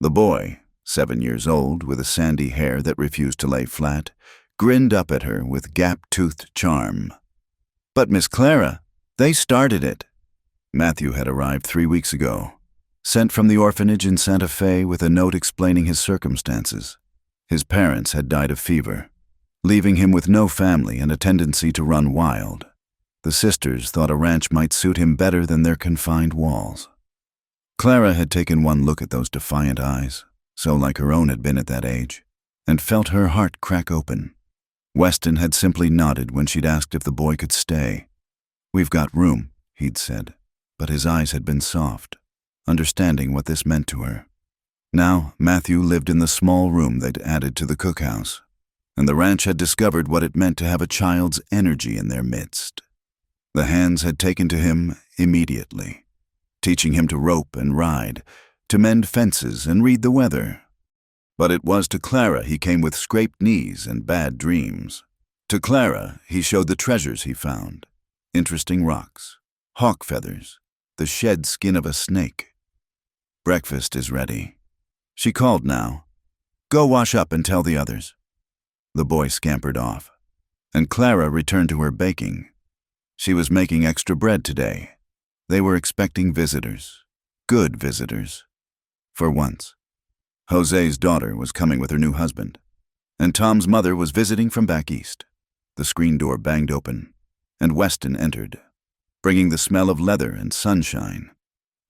The boy, 7 years old, with a sandy hair that refused to lay flat, grinned up at her with gap-toothed charm. "But Miss Clara, they started it." Matthew had arrived 3 weeks ago, sent from the orphanage in Santa Fe with a note explaining his circumstances. His parents had died of fever, leaving him with no family and a tendency to run wild. The sisters thought a ranch might suit him better than their confined walls. Clara had taken one look at those defiant eyes, so like her own had been at that age, and felt her heart crack open. Weston had simply nodded when she'd asked if the boy could stay. "We've got room," he'd said, but his eyes had been soft, understanding what this meant to her. Now, Matthew lived in the small room they'd added to the cookhouse, and the ranch had discovered what it meant to have a child's energy in their midst. The hands had taken to him immediately, teaching him to rope and ride, to mend fences and read the weather. But it was to Clara he came with scraped knees and bad dreams. To Clara he showed the treasures he found, interesting rocks, hawk feathers, the shed skin of a snake. "Breakfast is ready," she called now. "Go wash up and tell the others." The boy scampered off, and Clara returned to her baking. She was making extra bread today. They were expecting visitors, good visitors. For once. Jose's daughter was coming with her new husband, and Tom's mother was visiting from back east. The screen door banged open, and Weston entered, bringing the smell of leather and sunshine.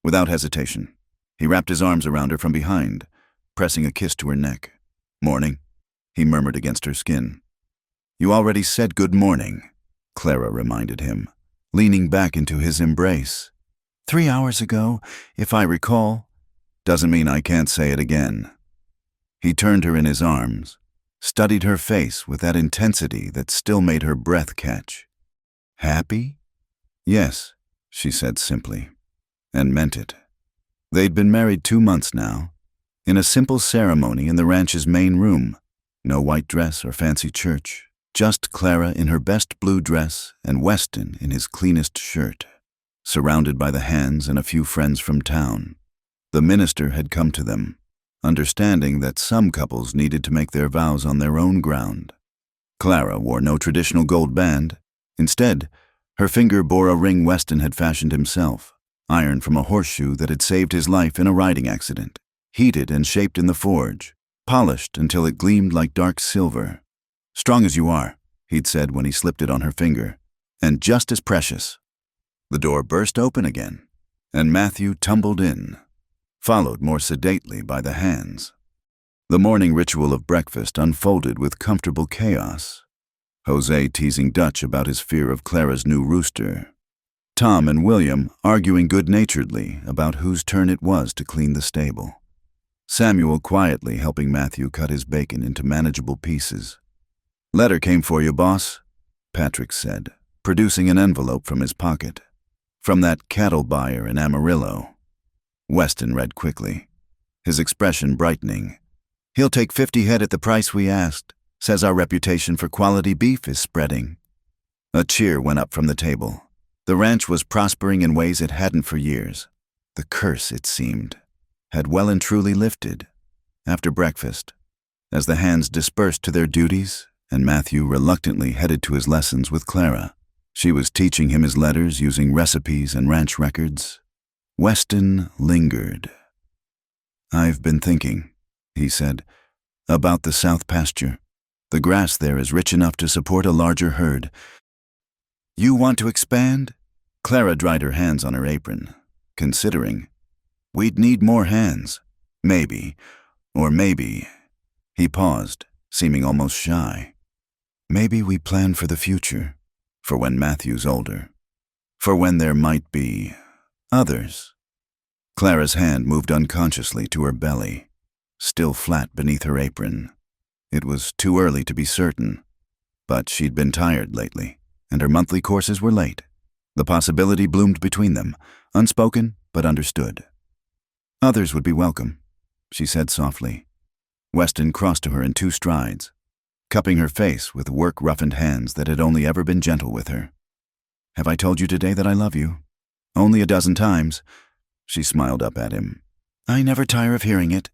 Without hesitation, he wrapped his arms around her from behind, pressing a kiss to her neck. "Morning," he murmured against her skin. "You already said good morning," Clara reminded him, leaning back into his embrace. "3 hours ago, if I recall." "Doesn't mean I can't say it again." He turned her in his arms, studied her face with that intensity that still made her breath catch. "Happy?" "Yes," she said simply, and meant it. They'd been married 2 months now, in a simple ceremony in the ranch's main room. No white dress or fancy church, just Clara in her best blue dress and Weston in his cleanest shirt, surrounded by the hands and a few friends from town. The minister had come to them, understanding that some couples needed to make their vows on their own ground. Clara wore no traditional gold band. Instead, her finger bore a ring Weston had fashioned himself, ironed from a horseshoe that had saved his life in a riding accident, heated and shaped in the forge, polished until it gleamed like dark silver. "Strong as you are," he'd said when he slipped it on her finger, "and just as precious." The door burst open again, and Matthew tumbled in, followed more sedately by the hands. The morning ritual of breakfast unfolded with comfortable chaos. Jose teasing Dutch about his fear of Clara's new rooster. Tom and William arguing good-naturedly about whose turn it was to clean the stable. Samuel quietly helping Matthew cut his bacon into manageable pieces. "Letter came for you, boss," Patrick said, producing an envelope from his pocket. "From that cattle buyer in Amarillo." Weston read quickly, his expression brightening. "He'll take 50 head at the price we asked. Says our reputation for quality beef is spreading." A cheer went up from the table. The ranch was prospering in ways it hadn't for years. The curse, it seemed, had well and truly lifted. After breakfast, as the hands dispersed to their duties, and Matthew reluctantly headed to his lessons with Clara, she was teaching him his letters using recipes and ranch records. Weston lingered. "I've been thinking," he said, "about the south pasture. The grass there is rich enough to support a larger herd." "You want to expand?" Clara dried her hands on her apron, considering. "We'd need more hands. Maybe, or maybe." He paused, seeming almost shy. "Maybe we plan for the future, for when Matthew's older, for when there might be others." Clara's hand moved unconsciously to her belly, still flat beneath her apron. It was too early to be certain, but she'd been tired lately, and her monthly courses were late. The possibility bloomed between them, unspoken but understood. "Others would be welcome," she said softly. Weston crossed to her in 2 strides, cupping her face with work-roughened hands that had only ever been gentle with her. "Have I told you today that I love you?" "Only a dozen times." She smiled up at him. "I never tire of hearing it."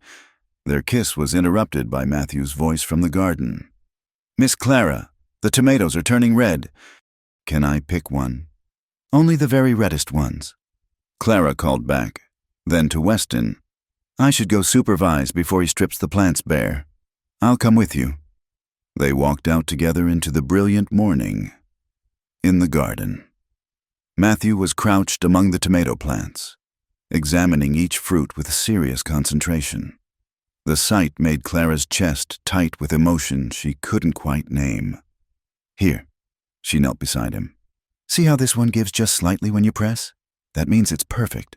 Their kiss was interrupted by Matthew's voice from the garden. "Miss Clara, the tomatoes are turning red. Can I pick one?" "Only the very reddest ones." Clara called back. Then to Weston, "I should go supervise before he strips the plants bare. I'll come with you." They walked out together into the brilliant morning. In the garden, Matthew was crouched among the tomato plants, examining each fruit with serious concentration. The sight made Clara's chest tight with emotion she couldn't quite name. "Here." She knelt beside him. "See how this one gives just slightly when you press? That means it's perfect."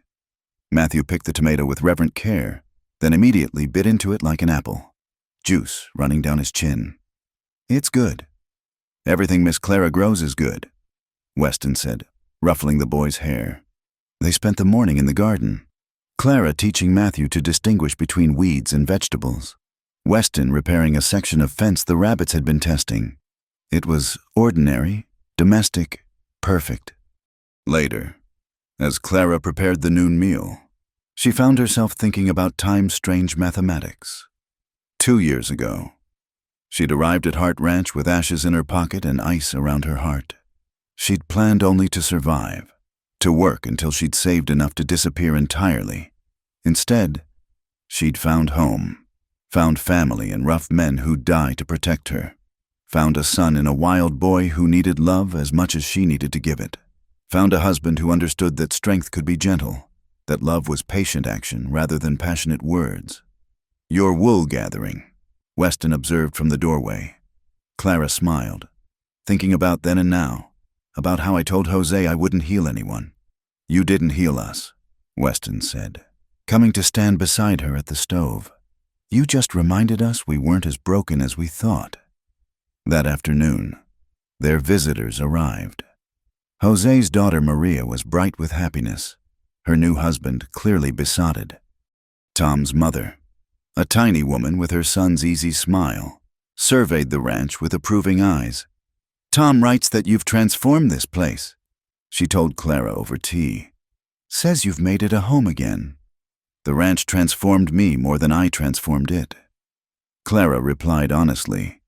Matthew picked the tomato with reverent care, then immediately bit into it like an apple, juice running down his chin. "It's good." "Everything Miss Clara grows is good," Weston said, ruffling the boy's hair. They spent the morning in the garden, Clara teaching Matthew to distinguish between weeds and vegetables, Weston repairing a section of fence the rabbits had been testing. It was ordinary, domestic, perfect. Later, as Clara prepared the noon meal, she found herself thinking about time's strange mathematics. 2 years ago, she'd arrived at Hart Ranch with ashes in her pocket and ice around her heart. She'd planned only to survive, to work until she'd saved enough to disappear entirely. Instead, she'd found home, found family and rough men who'd die to protect her, found a son in a wild boy who needed love as much as she needed to give it, found a husband who understood that strength could be gentle, that love was patient action rather than passionate words. "You're wool gathering," Weston observed from the doorway. Clara smiled, thinking about then and now, about how I told Jose I wouldn't heal anyone. "You didn't heal us," Weston said, coming to stand beside her at the stove. "You just reminded us we weren't as broken as we thought." That afternoon, their visitors arrived. Jose's daughter Maria was bright with happiness, her new husband clearly besotted. Tom's mother, a tiny woman with her son's easy smile, surveyed the ranch with approving eyes. "Tom writes that you've transformed this place," she told Clara over tea. "Says you've made it a home again." "The ranch transformed me more than I transformed it," Clara replied honestly.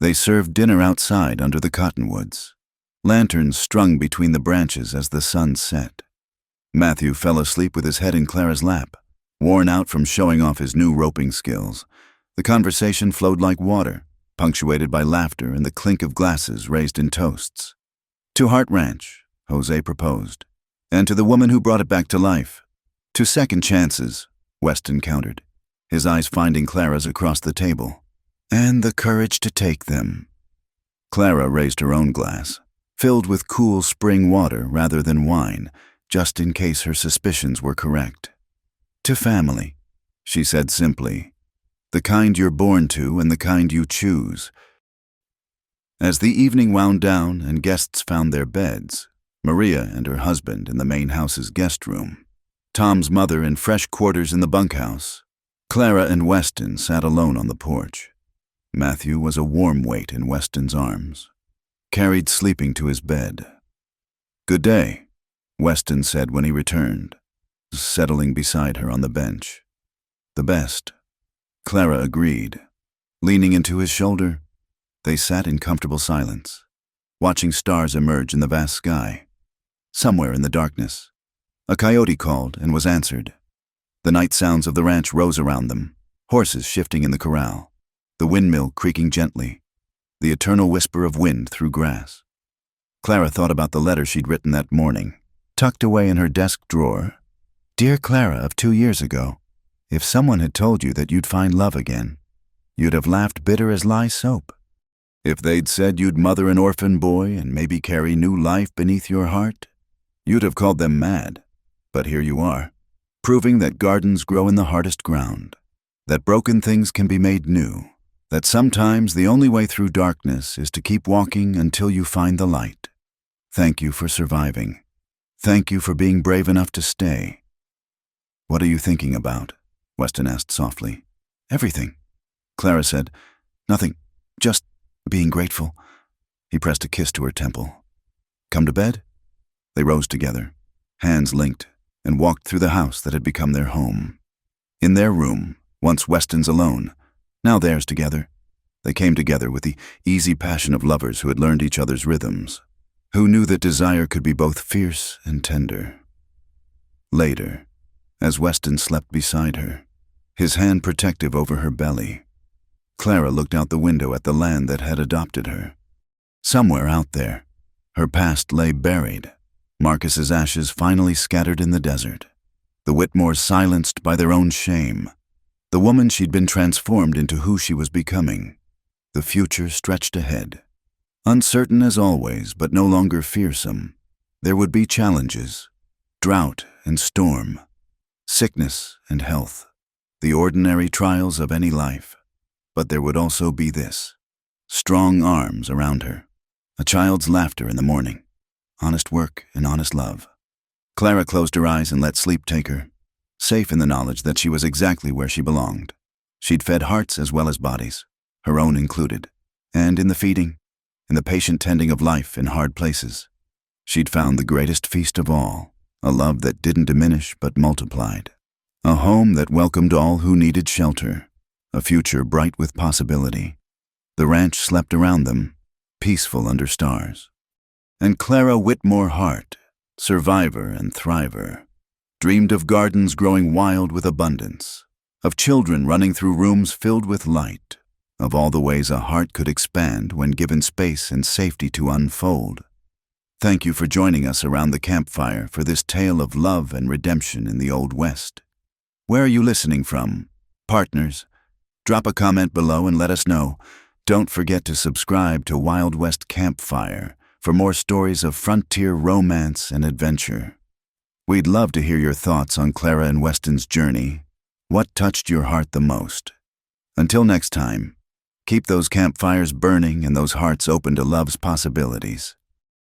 They served dinner outside under the cottonwoods, lanterns strung between the branches as the sun set. Matthew fell asleep with his head in Clara's lap, worn out from showing off his new roping skills. The conversation flowed like water, punctuated by laughter and the clink of glasses raised in toasts. "To Hart Ranch," Jose proposed, "and to the woman who brought it back to life." "To second chances," Weston countered, his eyes finding Clara's across the table. "And the courage to take them." Clara raised her own glass, filled with cool spring water rather than wine, just in case her suspicions were correct. "To family," she said simply. "The kind you're born to and the kind you choose." As the evening wound down and guests found their beds, Maria and her husband in the main house's guest room, Tom's mother in fresh quarters in the bunkhouse, Clara and Weston sat alone on the porch. Matthew was a warm weight in Weston's arms, carried sleeping to his bed. "Good day," Weston said when he returned, settling beside her on the bench. "The best," Clara agreed. Leaning into his shoulder, they sat in comfortable silence, watching stars emerge in the vast sky. Somewhere in the darkness, a coyote called and was answered. The night sounds of the ranch rose around them, horses shifting in the corral, the windmill creaking gently, the eternal whisper of wind through grass. Clara thought about the letter she'd written that morning, tucked away in her desk drawer. "Dear Clara of 2 years ago, if someone had told you that you'd find love again, you'd have laughed bitter as lye soap. If they'd said you'd mother an orphan boy and maybe carry new life beneath your heart, you'd have called them mad. But here you are, proving that gardens grow in the hardest ground, that broken things can be made new, that sometimes the only way through darkness is to keep walking until you find the light. Thank you for surviving. Thank you for being brave enough to stay." "What are you thinking about?" Weston asked softly. "Everything," Clara said. "Nothing, just being grateful." He pressed a kiss to her temple. "Come to bed?" They rose together, hands linked, and walked through the house that had become their home. In their room, once Weston's alone, now theirs together, they came together with the easy passion of lovers who had learned each other's rhythms, who knew that desire could be both fierce and tender. Later, as Weston slept beside her, his hand protective over her belly, Clara looked out the window at the land that had adopted her. Somewhere out there, her past lay buried, Marcus's ashes finally scattered in the desert, the Whitmores silenced by their own shame, the woman she'd been transformed into who she was becoming. The future stretched ahead. Uncertain as always, but no longer fearsome. There would be challenges, drought and storm, sickness and health, the ordinary trials of any life. But there would also be this: strong arms around her, a child's laughter in the morning, honest work and honest love. Clara closed her eyes and let sleep take her, safe in the knowledge that she was exactly where she belonged. She'd fed hearts as well as bodies, her own included, and in the feeding, in the patient tending of life in hard places, she'd found the greatest feast of all, a love that didn't diminish but multiplied, a home that welcomed all who needed shelter, a future bright with possibility. The ranch slept around them, peaceful under stars. And Clara Whitmore Hart, survivor and thriver, dreamed of gardens growing wild with abundance, of children running through rooms filled with light, of all the ways a heart could expand when given space and safety to unfold. Thank you for joining us around the campfire for this tale of love and redemption in the Old West. Where are you listening from, partners? Drop a comment below and let us know. Don't forget to subscribe to Wild West Campfire for more stories of frontier romance and adventure. We'd love to hear your thoughts on Clara and Weston's journey. What touched your heart the most? Until next time, keep those campfires burning and those hearts open to love's possibilities.